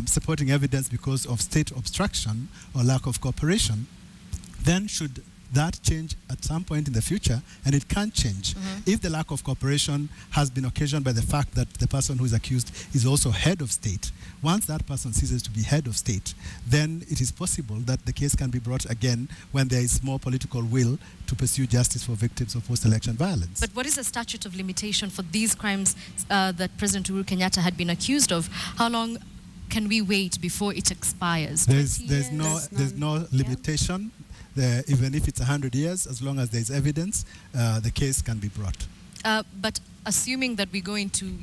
supporting evidence because of state obstruction or lack of cooperation, then should that change at some point in the future? And it can change. If the lack of cooperation has been occasioned by the fact that the person who is accused is also head of state, once that person ceases to be head of state, then it is possible that the case can be brought again when there is more political will to pursue justice for victims of post-election violence. But what is the statute of limitation for these crimes that President Uhuru Kenyatta had been accused of? How long can we wait before it expires? There's no limitation. Even if it's 100 years, as long as there's evidence, the case can be brought. But assuming that we go into,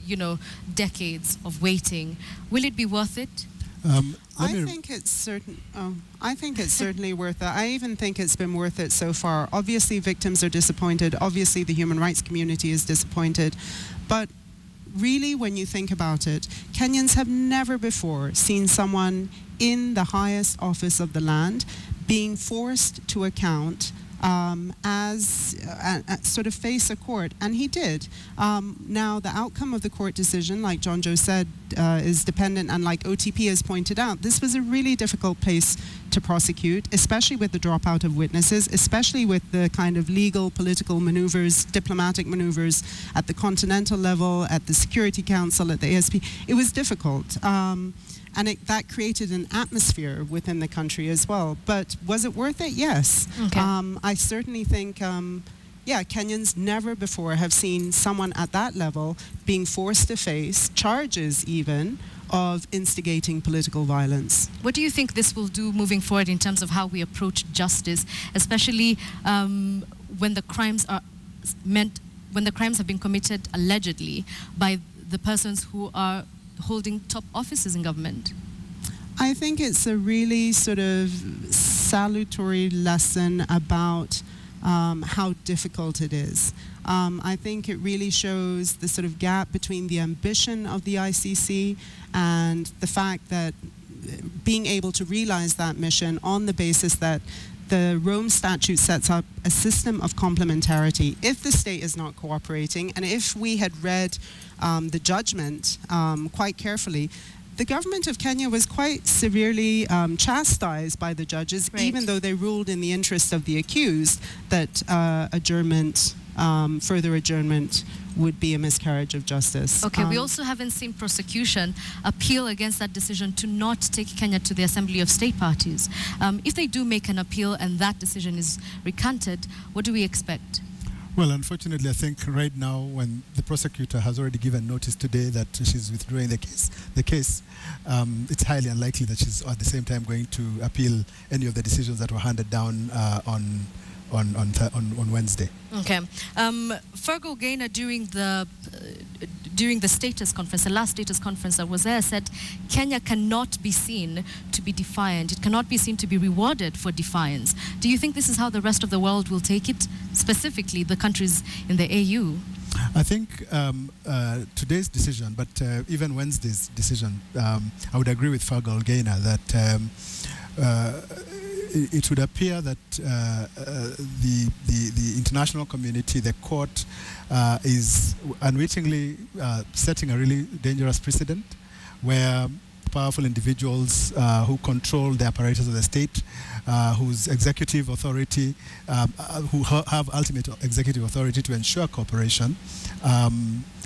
decades of waiting, will it be worth it? I think it's certainly worth it. I even think it's been worth it so far. Obviously, victims are disappointed. Obviously, the human rights community is disappointed. But really, when you think about it, Kenyans have never before seen someone in the highest office of the land being forced to account sort of face a court, and he did. Now, the outcome of the court decision, like John Joe said, is dependent, and like OTP has pointed out, this was a really difficult place to prosecute, especially with the dropout of witnesses, especially with the kind of legal, political maneuvers, diplomatic maneuvers at the continental level, at the Security Council, at the ASP. It was difficult. And that created an atmosphere within the country as well. But was it worth it? Yes. Okay. I certainly think, Kenyans never before have seen someone at that level being forced to face charges even of instigating political violence. What do you think this will do moving forward in terms of how we approach justice, especially when the crimes have been committed allegedly by the persons who are holding top offices in government? I think it's a really sort of salutary lesson about how difficult it is. I think it really shows the sort of gap between the ambition of the ICC and the fact that being able to realize that mission on the basis that the Rome Statute sets up a system of complementarity. If the state is not cooperating, and if we had read the judgment quite carefully, the government of Kenya was quite severely chastised by the judges, even though they ruled in the interest of the accused that further adjournment would be a miscarriage of justice. Okay, we also haven't seen prosecution appeal against that decision to not take Kenya to the Assembly of State Parties. If they do make an appeal and that decision is recanted, what do we expect? Well, unfortunately, I think right now, when the prosecutor has already given notice today that she's withdrawing the case, it's highly unlikely that she's at the same time going to appeal any of the decisions that were handed down on Wednesday. Okay. Fergal Gaynor, during the status conference, the last status conference that was there, said Kenya cannot be seen to be defiant. It cannot be seen to be rewarded for defiance. Do you think this is how the rest of the world will take it, specifically the countries in the AU? I think today's decision, but even Wednesday's decision, I would agree with Fergal Gaynor that it would appear that the international community, the court, is unwittingly setting a really dangerous precedent where powerful individuals who control the apparatus of the state, whose executive authority, who have ultimate executive authority to ensure cooperation,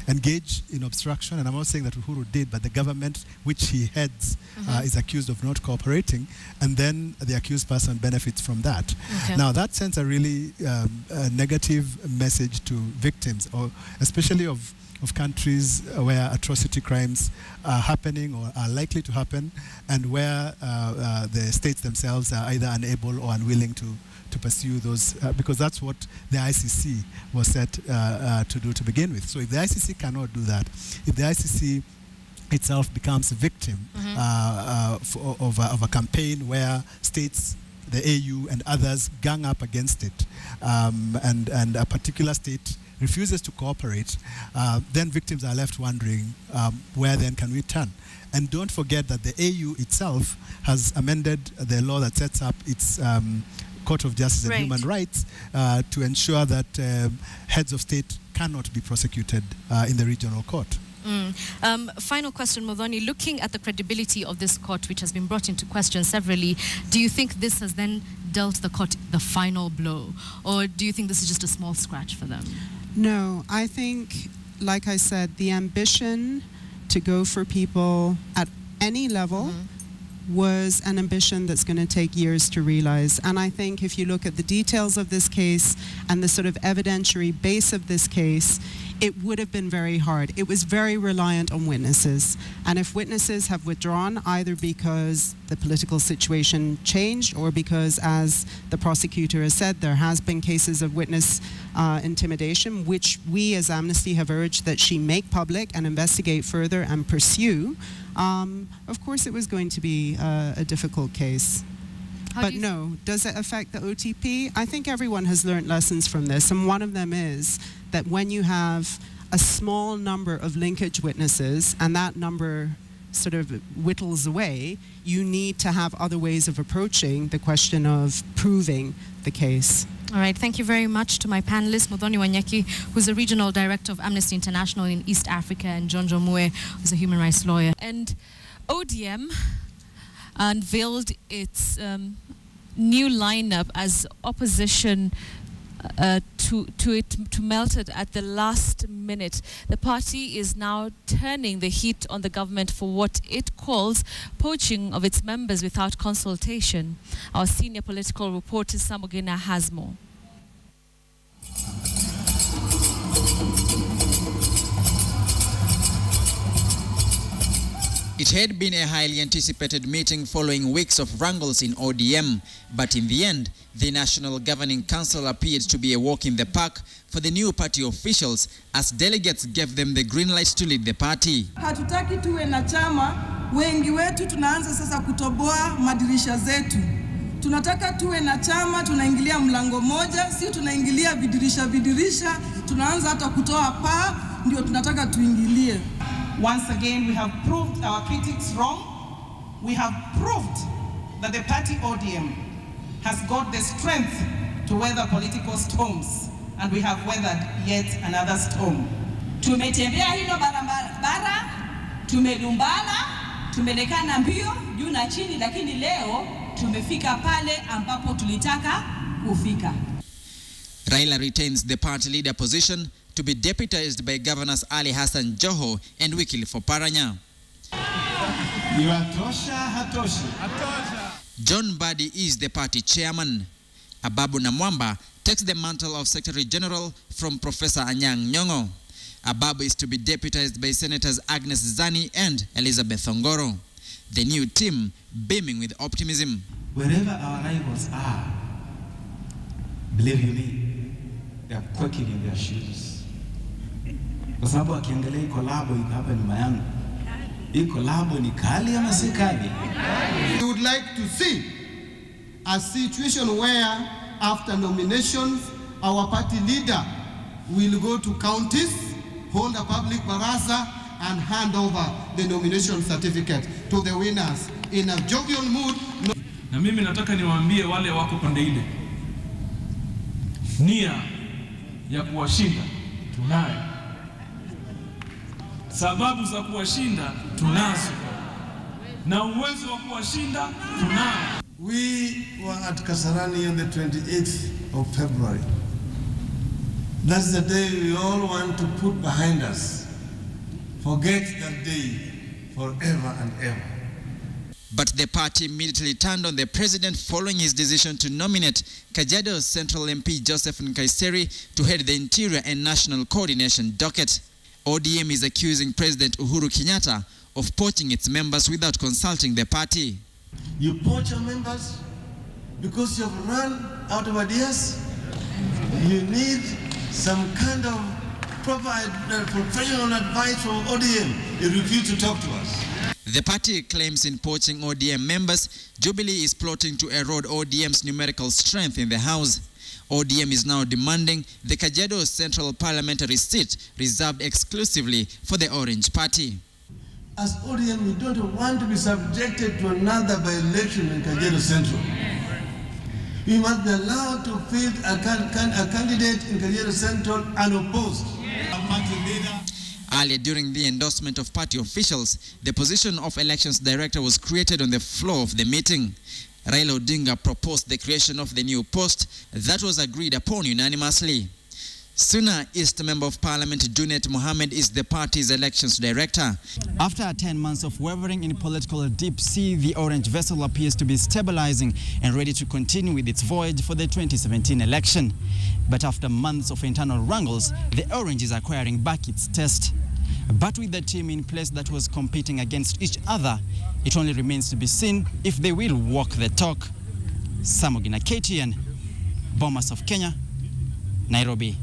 engage in obstruction. And I'm not saying that Uhuru did, but the government which he heads is accused of not cooperating, and then the accused person benefits from that. Okay. Now that sends a really negative message to victims, or especially of countries where atrocity crimes are happening or are likely to happen, and where the states themselves are either unable or unwilling to pursue those, because that's what the ICC was set to do to begin with. So if the ICC cannot do that, if the ICC itself becomes a victim of a campaign where states, the AU and others gang up against it, and a particular state refuses to cooperate, then victims are left wondering, where then can we turn? And don't forget that the AU itself has amended the law that sets up its Court of Justice and Human Rights to ensure that heads of state cannot be prosecuted in the regional court. Final question, Muthoni. Looking at the credibility of this court, which has been brought into question severally, do you think this has then dealt the court the final blow? Or do you think this is just a small scratch for them? No, I think, like I said, the ambition to go for people at any level was an ambition that's going to take years to realize. And I think if you look at the details of this case and the sort of evidentiary base of this case, it would have been very hard. It was very reliant on witnesses. And if witnesses have withdrawn, either because the political situation changed or because, as the prosecutor has said, there has been cases of witness intimidation, which we as Amnesty have urged that she make public and investigate further and pursue, of course it was going to be a difficult case. But no, does it affect the OTP? I think everyone has learned lessons from this, and one of them is that when you have a small number of linkage witnesses and that number sort of whittles away, you need to have other ways of approaching the question of proving the case. All right, thank you very much to my panelists, Muthoni Wanyeki, who's a regional director of Amnesty International in East Africa, and John Jomue, who's a human rights lawyer. And ODM unveiled its new lineup as opposition to melt it at the last minute. The party is now turning the heat on the government for what it calls poaching of its members without consultation. Our senior political reporter Samogena has more. It had been a highly anticipated meeting following weeks of wrangles in ODM, but in the end, the National Governing Council appeared to be a walk in the park for the new party officials as delegates gave them the green light to lead the party. Hatutaki tuwe na chama, wengi wetu tunaanza sasa kutoboa madirisha zetu. Tunataka tuwe na chama, tunaingilia mlango moja, si tunaingilia vidirisha, tunaanza hata kutoa paa, ndio tunataka tuingilie. Once again, we have proved our critics wrong. We have proved that the party ODM has got the strength to weather political storms, and we have weathered yet another storm. Tumetembea hilo barabara, tumelumbana, tumelekana mbio juu na chini, lakini leo tumefika pale ambapo tulitaka kufika. Raila retains the party leader position to be deputized by Governors Ali Hassan Joho and Wycliffe Oparanya. John Badi is the party chairman. Ababu Namwamba takes the mantle of Secretary General from Professor Anyang' Nyong'o. Ababu is to be deputized by Senators Agnes Zani and Elizabeth Ongoro. The new team beaming with optimism. Wherever our rivals are, believe you me, they are quaking in their shoes. Kwa sababu akiangalia hii kolabo iko hapa nyuma yangu. Hii kolabo ni kali ama si kali? We would like to see a situation where after nominations our party leader will go to counties, hold a public baraza and hand over the nomination certificate to the winners in a jovial mood. Na mimi nataka niwaambie wale wako pande ile. Nia ya kuwashinda tunayo. Sababu za kuwashinda tunazo. na uwezo wa kuwashinda tunao. We were at Kasarani on the 28th of February. That's the day we all want to put behind us. Forget that day forever and ever. But the party immediately turned on the president following his decision to nominate Kajiado Central MP Joseph Nkaiseri to head the Interior and National Coordination docket. ODM is accusing President Uhuru Kenyatta of poaching its members without consulting the party. You poach your members because you have run out of ideas. You need some kind of proper professional advice from ODM. You refuse to talk to us. The party claims in poaching ODM members, Jubilee is plotting to erode ODM's numerical strength in the House. ODM is now demanding the Kajiado Central Parliamentary seat reserved exclusively for the Orange Party. As ODM, we don't want to be subjected to another by-election in Kajiado Central. We must be allowed to field a candidate in Kajiado Central unopposed. Earlier, during the endorsement of party officials, the position of elections director was created on the floor of the meeting. Raila Odinga proposed the creation of the new post that was agreed upon unanimously. Suna East Member of Parliament Junet Mohammed is the party's elections director. After 10 months of wavering in political deep sea, the orange vessel appears to be stabilizing and ready to continue with its voyage for the 2017 election. But after months of internal wrangles, the orange is acquiring back its taste. But with the team in place that was competing against each other, it only remains to be seen if they will walk the talk. Samogina KTN, Bomas of Kenya, Nairobi.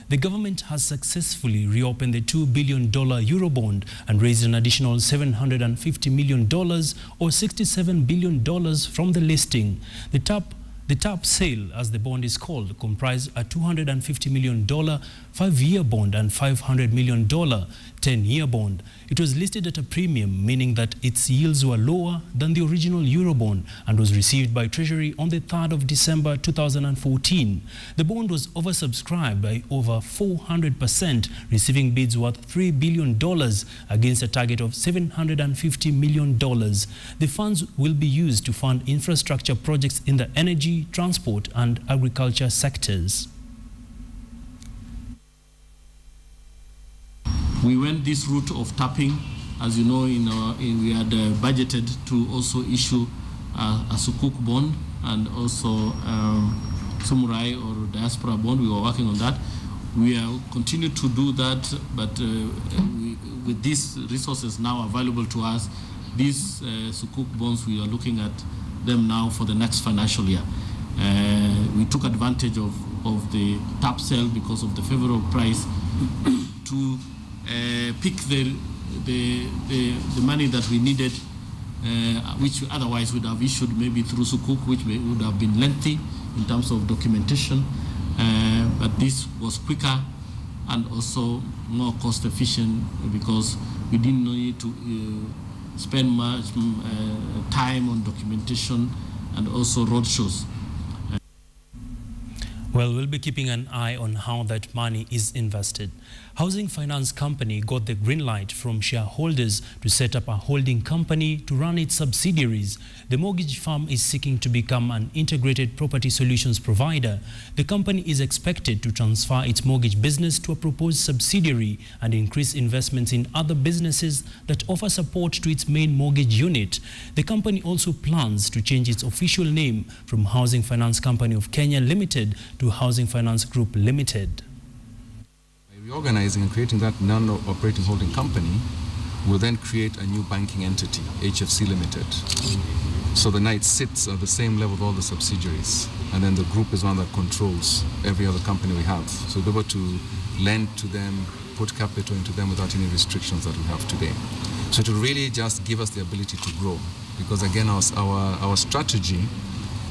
The government has successfully reopened the $2 billion Eurobond and raised an additional $750 million or $67 billion from the listing. The top sale, as the bond is called, comprised a $250 million 5-year bond and $500 million 10-year bond. It was listed at a premium, meaning that its yields were lower than the original Eurobond and was received by Treasury on the 3rd of December 2014. The bond was oversubscribed by over 400%, receiving bids worth $3 billion against a target of $750 million. The funds will be used to fund infrastructure projects in the energy, transport and agriculture sectors. We went this route of tapping. As you know, we had budgeted to also issue a Sukuk bond and also Samurai or diaspora bond. We were working on that. We are continue to do that, but with these resources now available to us, these Sukuk bonds, we are looking at them now for the next financial year. We took advantage of the tap sale because of the favorable price to pick the money that we needed, which otherwise would have issued maybe through Sukuk, which would have been lengthy in terms of documentation. But this was quicker and also more cost efficient because we didn't need to spend much time on documentation and also roadshows. Well, we'll be keeping an eye on how that money is invested. Housing finance company got the green light from shareholders to set up a holding company to run its subsidiaries. The mortgage firm is seeking to become an integrated property solutions provider. The company is expected to transfer its mortgage business to a proposed subsidiary and increase investments in other businesses that offer support to its main mortgage unit. The company also plans to change its official name from Housing Finance Company of Kenya Limited to Housing Finance Group Limited. Reorganizing and creating that non-operating holding company will then create a new banking entity, HFC Limited. So the night sits at the same level with all the subsidiaries, and then the group is one that controls every other company we have. So we'll be able to lend to them, put capital into them without any restrictions that we have today. So it will really just give us the ability to grow, because again, our strategy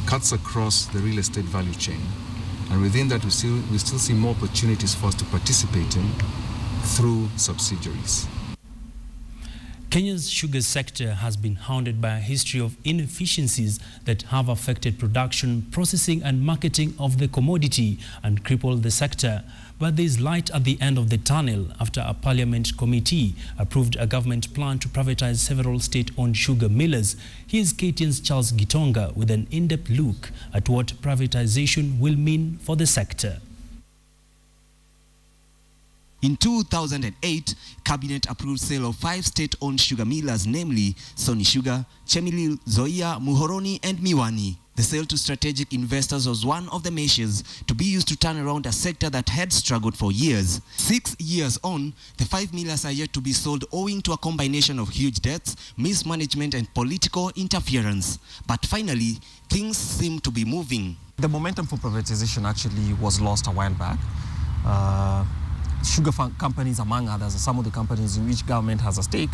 cuts across the real estate value chain. And within that, we still see more opportunities for us to participate in through subsidiaries. Kenya's sugar sector has been hounded by a history of inefficiencies that have affected production, processing and marketing of the commodity and crippled the sector. but there is light at the end of the tunnel after a parliament committee approved a government plan to privatize several state-owned sugar millers. Here's KTN's Charles Gitonga with an in-depth look at what privatization will mean for the sector. In 2008, Cabinet approved sale of 5 state-owned sugar millers, namely Sony Sugar, Chemilil, Zoia, Muhoroni and Miwani. The sale to strategic investors was one of the measures to be used to turn around a sector that had struggled for years. 6 years on, the 5 millers are yet to be sold owing to a combination of huge debts, mismanagement and political interference. But finally, things seem to be moving. The momentum for privatization actually was lost a while back. Sugar companies, among others, are some of the companies in which government has a stake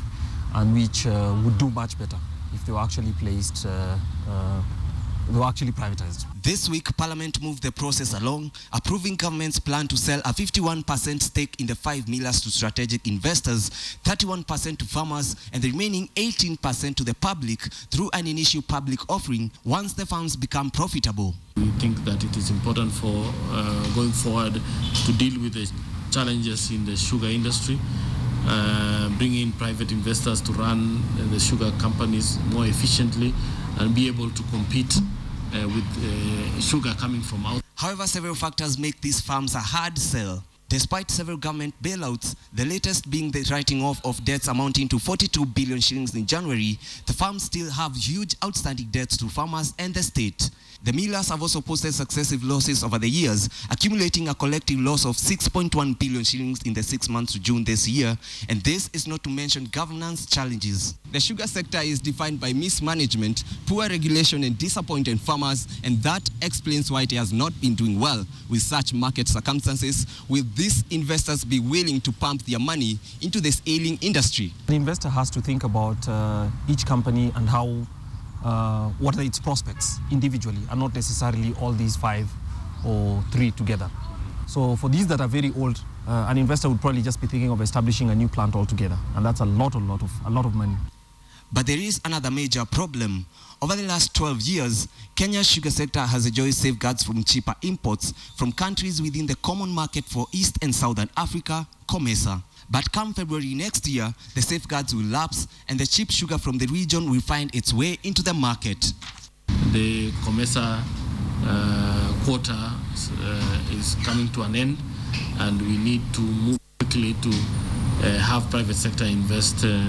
and which would do much better if they were actually placed, they were actually privatized. This week, Parliament moved the process along, approving government's plan to sell a 51% stake in the 5 millers to strategic investors, 31% to farmers, and the remaining 18% to the public through an initial public offering once the farms become profitable. We think that it is important for going forward to deal with the challenges in the sugar industry, bring in private investors to run the sugar companies more efficiently and be able to compete with sugar coming from out. However, several factors make these farms a hard sell. Despite several government bailouts, the latest being the writing off of debts amounting to 42 billion shillings in January, the farms still have huge outstanding debts to farmers and the state. The millers have also posted successive losses over the years, accumulating a collective loss of 6.1 billion shillings in the 6 months to June this year, and this is not to mention governance challenges. The sugar sector is defined by mismanagement, poor regulation and disappointed farmers, and that explains why it has not been doing well with such market circumstances. Will these investors be willing to pump their money into this ailing industry? The investor has to think about each company and how what are its prospects individually and not necessarily all these 5 or 3 together. So for these that are very old, an investor would probably just be thinking of establishing a new plant altogether, and that's a lot of money. But there is another major problem. Over the last 12 years, Kenya's sugar sector has enjoyed safeguards from cheaper imports from countries within the common market for East and Southern Africa, COMESA. But come February next year, the safeguards will lapse and the cheap sugar from the region will find its way into the market. The COMESA quota is coming to an end, and we need to move quickly to have private sector invest in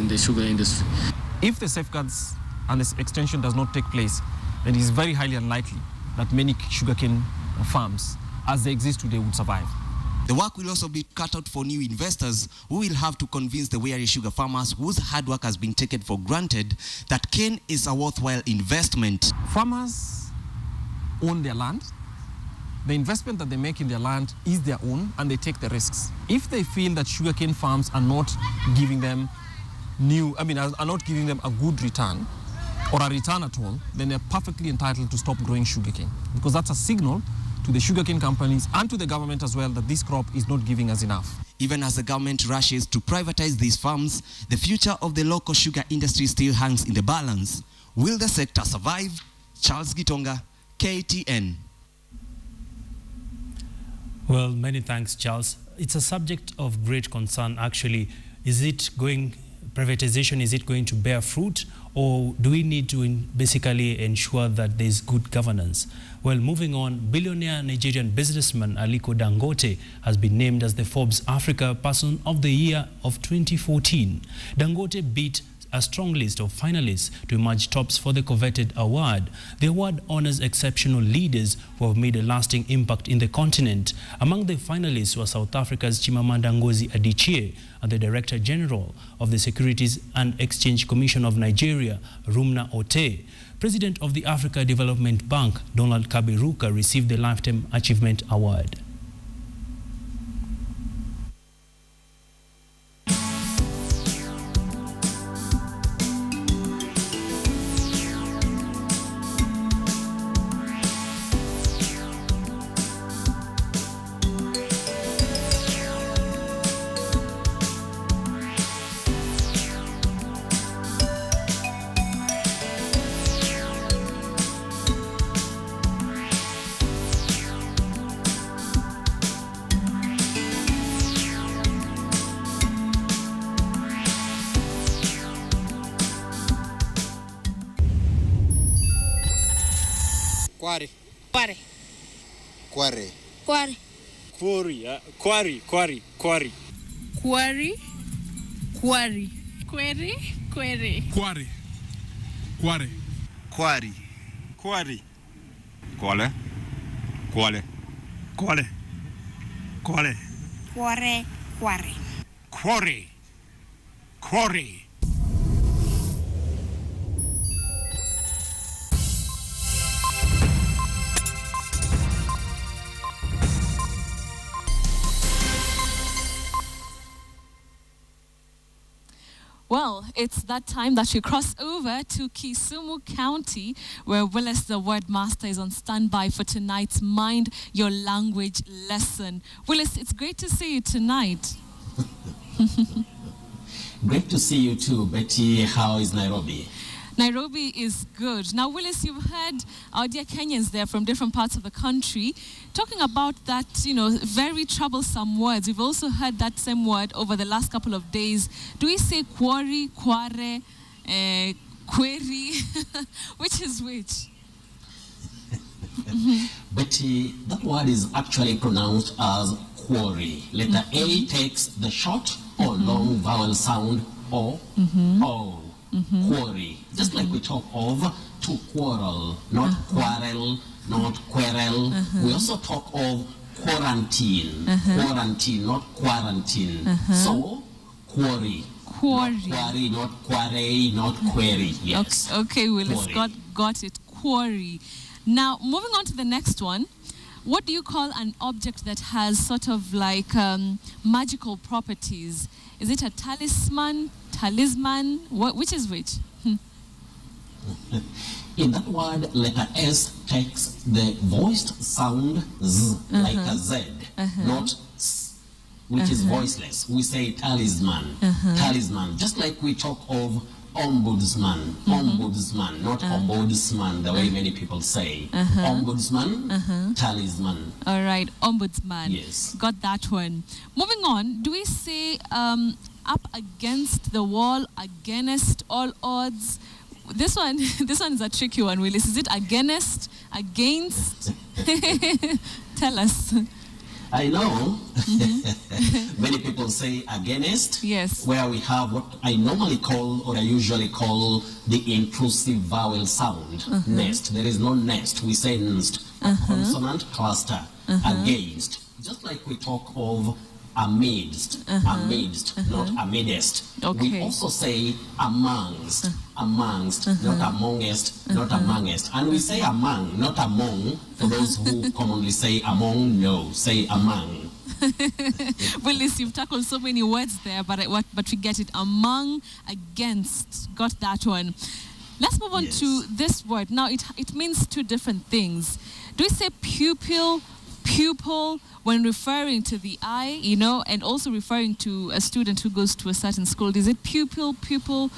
the sugar industry. If the safeguards and this extension does not take place, then it is very highly unlikely that many sugarcane farms, as they exist today, would survive. The work will also be cut out for new investors who will have to convince the weary sugar farmers whose hard work has been taken for granted that cane is a worthwhile investment. Farmers own their land. The investment that they make in their land is their own, and they take the risks. If they feel that sugarcane farms are not giving them are not giving them a good return or a return at all, then they're perfectly entitled to stop growing sugarcane, because that's a signal to the sugarcane companies and to the government as well that this crop is not giving us enough. Even as the government rushes to privatize these farms, the future of the local sugar industry still hangs in the balance. Will the sector survive? Charles Gitonga, KTN. Well, many thanks, Charles. It's a subject of great concern, actually. Privatization, is it going to bear fruit, or do we need to basically ensure that there's good governance? Well, moving on, billionaire Nigerian businessman Aliko Dangote has been named as the Forbes Africa Person of the Year of 2014. Dangote beat a strong list of finalists to emerge tops for the coveted award. The award honors exceptional leaders who have made a lasting impact in the continent. Among the finalists were South Africa's Chimamanda Ngozi Adichie and the Director General of the Securities and Exchange Commission of Nigeria, Rumna Ote. President of the Africa Development Bank, Donald Kaberuka, received the Lifetime Achievement Award. Quarry. Quarry. Quarry. Quarry. Quarry. Quarry. Quarry. Quarry. Quarry. Quarry. Query. Query. Quarry. Quarry. Quarry. Quarry. Quale. Quale. Quale. Quale. Quarry. Quarry. Quarry. Quarry. Well, it's that time that we cross over to Kisumu County, where Willis, the word master, is on standby for tonight's Mind Your Language lesson. Willis, it's great to see you tonight. Great to see you too, Betty. How is Nairobi? Nairobi is good. Now, Willis, you've heard our dear Kenyans there from different parts of the country talking about that, very troublesome words. We've also heard that same word over the last couple of days. Do we say quarry, quare, query? Which is which? Betty, that word is actually pronounced as quarry. Letter A takes the short or long vowel sound O, O. Quarry. Just like we talk of to quarrel, not quarrel, not quarrel. We also talk of quarantine. Quarantine, not quarantine. So, quarry. Quarry. Not quarry, not quarry, not query. Yes. Okay, Willis, got it. Quarry. Now, moving on to the next one. What do you call an object that has sort of like magical properties? Is it a talisman? Talisman? Which is which? In that word, letter S takes the voiced sound Z, like a Z, not S, which is voiceless. We say talisman, talisman, just like we talk of ombudsman, ombudsman, not ombudsman, the way many people say. Ombudsman, talisman. All right, ombudsman. Yes. Got that one. Moving on, do we say up against the wall, against all odds? This one is a tricky one, Willis. Is it against, against? Tell us. I know. Many people say against. Yes. Where we have what I normally call, or I usually call, the intrusive vowel sound. Nest. There is no nest. We say nst. A consonant cluster. Against. Just like we talk of amidst, amidst, not amidst. Okay. We also say amongst, amongst, not amongst, not amongst. And we say among, not among, for those who commonly say among, no, say among. Willis, you've tackled so many words there, but we get it. Among, against, got that one. Let's move on to this word. Now, it means two different things. Do we say pupil, pupil, when referring to the eye, and also referring to a student who goes to a certain school? Is it pupil, pupil?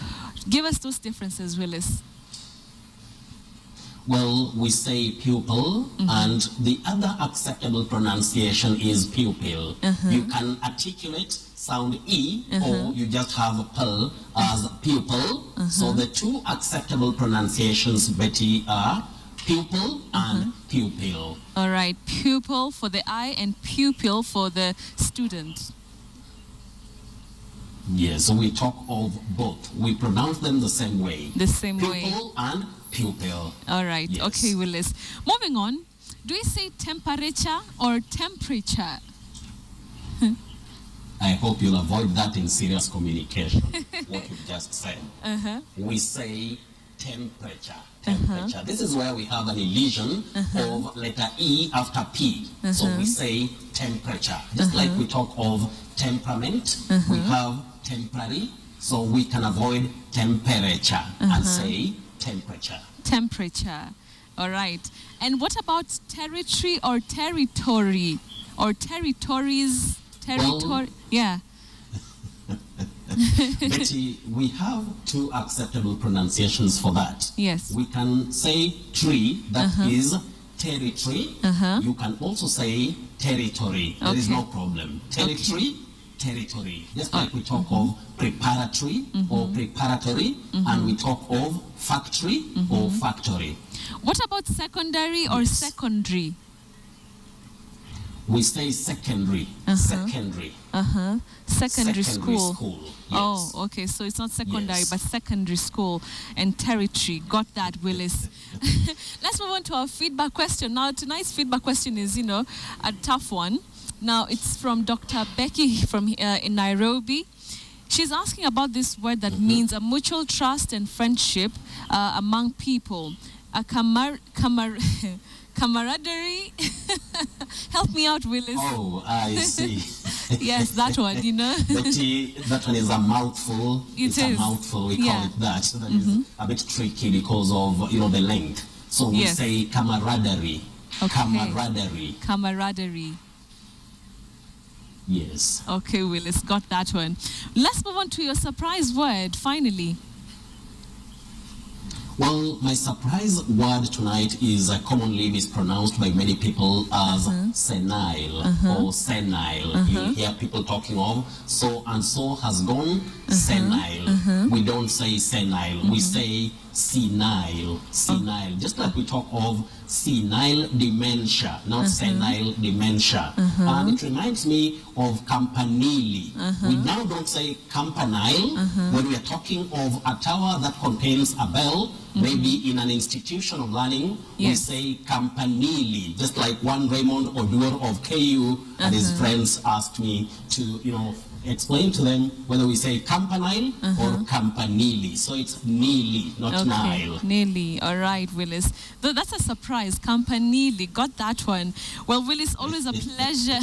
Give us those differences, Willis. Well, we say pupil, and the other acceptable pronunciation is pupil. You can articulate sound E, or you just have pil as pupil. So the two acceptable pronunciations, Betty, are pupil and pupil. All right, pupil for the eye and pupil for the student. Yes, so we talk of both. We pronounce them the same way. The same way. Pupil and pupil. All right, yes. Okay, Willis. Moving on, do we say temperature or temperature? I hope you'll avoid that in serious communication, what you just said. We say temperature. Temperature. This is where we have an illusion of letter E after P. So we say temperature. Just like we talk of temperament, we have temporary, so we can avoid temperature and say temperature. Temperature. All right. And what about territory or territory? Or territories? Territory? Yeah. Betty, we have two acceptable pronunciations for that. Yes. We can say tree, that is territory. You can also say territory. There is no problem. Territory, territory. Just like we talk of preparatory or preparatory, and we talk of factory or factory. What about secondary or secondary? We say secondary. Secondary. Secondary school. Yes. Oh, okay. So it's not secondary, but secondary school and territory. Got that, Willis. Let's move on to our feedback question. Now, tonight's feedback question is, a tough one. Now, it's from Dr. Becky from in Nairobi. She's asking about this word that means a mutual trust and friendship among people. A camaraderie. Help me out, Willis. Oh, I see. Yes, that one, Betty, that one is a mouthful. It's a mouthful, we call it that. So that is a bit tricky because of, the length. So we say camaraderie. Okay. Camaraderie. Camaraderie. Yes. Okay, Willis, got that one. Let's move on to your surprise word, finally. Well, my surprise word tonight is commonly mispronounced by many people as senile or senile. You hear people talking of so and so has gone senile. We don't say senile, we say senile. Senile. Just like we talk of senile dementia, not senile dementia. And it reminds me of campanile. We now don't say campanile when we are talking of a tower that contains a bell. Maybe in an institution of learning, we say campanile. Just like one Raymond Odur of KU and his friends asked me to, explain to them whether we say campanile or campanile. So it's nearly, not Nile. Nearly. All right, Willis. Though that's a surprise. Campanile. Got that one. Well, Willis, always a pleasure.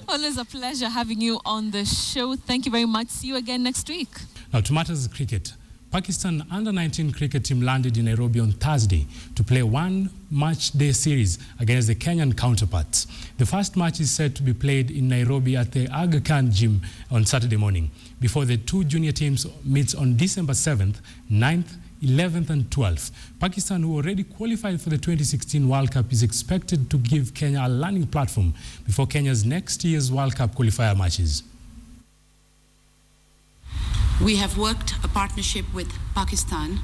Always a pleasure having you on the show. Thank you very much. See you again next week. Now, to matters of cricket. Pakistan under-19 cricket team landed in Nairobi on Thursday to play one match-day series against the Kenyan counterparts. The first match is set to be played in Nairobi at the Aga Khan gym on Saturday morning, before the two junior teams meet on December 7th, 9th, 11th and 12th. Pakistan, who already qualified for the 2016 World Cup, is expected to give Kenya a learning platform before Kenya's next year's World Cup qualifier matches. We have worked a partnership with Pakistan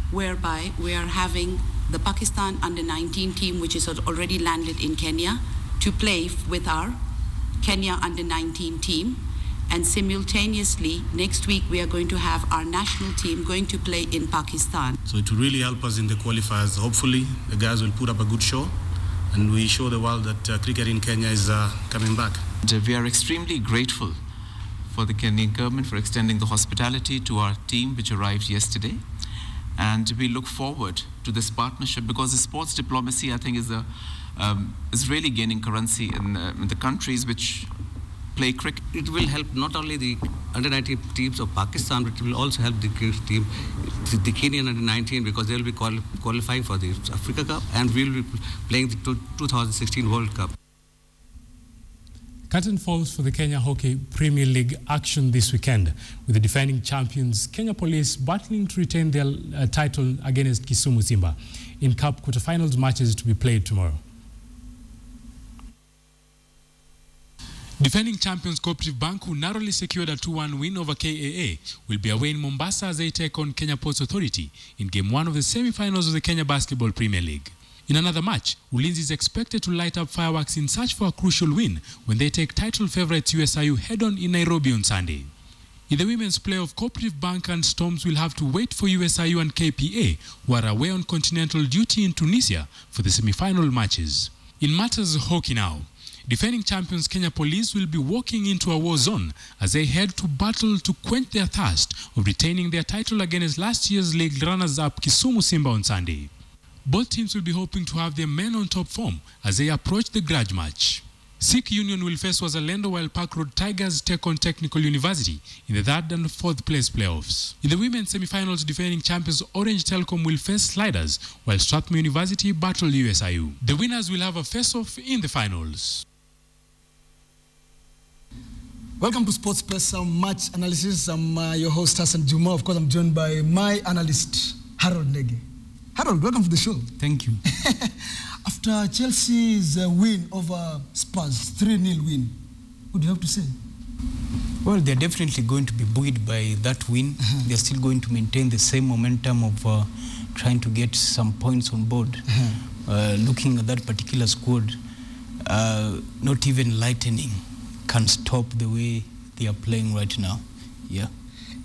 whereby we are having the Pakistan under-19 team, which is already landed in Kenya, to play with our Kenya under-19 team. And simultaneously, next week, we are going to have our national team going to play in Pakistan. So it will really help us in the qualifiers. Hopefully, the guys will put up a good show and we show the world that cricket in Kenya is coming back. We are extremely grateful for the Kenyan government for extending the hospitality to our team, which arrived yesterday. And we look forward to this partnership because the sports diplomacy, I think, is really gaining currency in the countries which play cricket. It will help not only the under-19 teams of Pakistan, but it will also help the team, the Kenyan under-19, because they will be qualifying for the Africa Cup and we will be playing the 2016 World Cup. Curtain falls for the Kenya Hockey Premier League action this weekend, with the defending champions Kenya Police battling to retain their title against Kisumu Simba in Cup quarterfinals matches to be played tomorrow. Defending champions Cooperative Bank, who narrowly secured a 2-1 win over KAA, will be away in Mombasa as they take on Kenya Ports Authority in Game 1 of the semi-finals of the Kenya Basketball Premier League. In another match, Ulinzi is expected to light up fireworks in search for a crucial win when they take title favourites USIU head-on in Nairobi on Sunday. In the women's playoff, Cooperative Bank and Storms will have to wait for USIU and KPA, who are away on continental duty in Tunisia, for the semi-final matches. In matters of hockey now, defending champions Kenya Police will be walking into a war zone as they head to battle to quench their thirst of retaining their title against last year's league runners-up Kisumu Simba on Sunday. Both teams will be hoping to have their men on top form as they approach the grudge match. Sikh Union will face Wazalendo while Park Road Tigers take on Technical University in the 3rd and 4th place playoffs. In the women's semi-finals, defending champions Orange Telecom will face Sliders while Strathmore University battle USIU. The winners will have a face-off in the finals. Welcome to Sports Press, some match analysis. I'm your host Hassan Juma. Of course, I'm joined by my analyst, Harold Nege. Harold, welcome to the show. Thank you. After Chelsea's win over Spurs, 3-0 win, what do you have to say? Well, they're definitely going to be buoyed by that win. They're still going to maintain the same momentum of trying to get some points on board. Looking at that particular squad, not even lightning can stop the way they are playing right now. Yeah.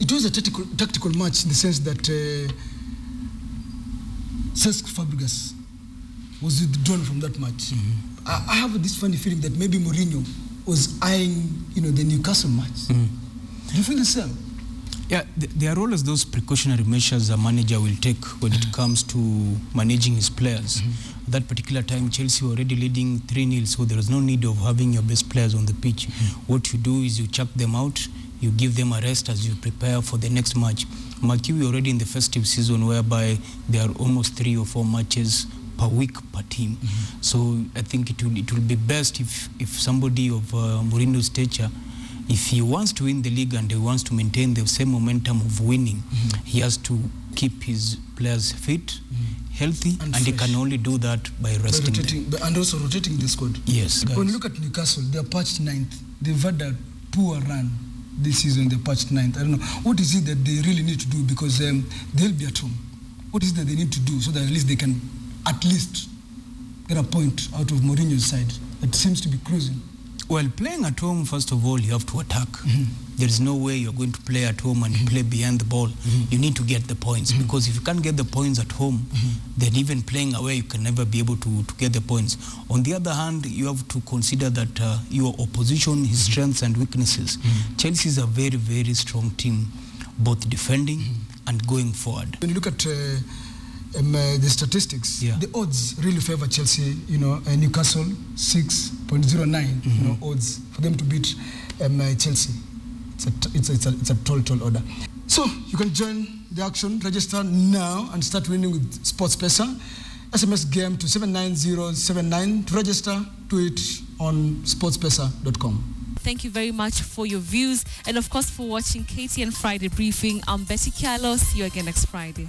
It was a tactical match in the sense that Cesc Fabregas was withdrawn from that match. I have this funny feeling that maybe Mourinho was eyeing, the Newcastle match. Do you feel the same? Yeah, there are always those precautionary measures a manager will take when it comes to managing his players. At that particular time, Chelsea were already leading 3-0, so there is no need of having your best players on the pitch. What you do is you chuck them out, you give them a rest as you prepare for the next match. We're already in the festive season whereby there are almost 3 or 4 matches per week per team. So I think it will be best if somebody of Mourinho's stature, if he wants to win the league and he wants to maintain the same momentum of winning, he has to keep his players fit, healthy, and he can only do that by resting them. And also rotating the squad. Yes. When you look at Newcastle, they're patched 9th. They've had a poor run this season. They're patched 9th. I don't know. What is it that they really need to do? Because they'll be at home. What is it that they need to do so that at least they can get a point out of Mourinho's side that seems to be cruising? Well, playing at home, first of all, you have to attack. There is no way you're going to play at home and play behind the ball. You need to get the points, because if you can't get the points at home, then even playing away, you can never be able to get the points. On the other hand, you have to consider that your opposition, his strengths and weaknesses. Chelsea is a very, very strong team, both defending and going forward. When you look at the statistics, the odds really favor Chelsea. Newcastle 6.09 odds for them to beat Chelsea. It's a tall order. So you can join the action, register now and start winning with Sports Pesa. SMS game to 79079 to register. Do it on sportspesa.com. Thank you very much for your views and of course for watching KTN Friday Briefing. I'm Betty Carlos. See you again next Friday.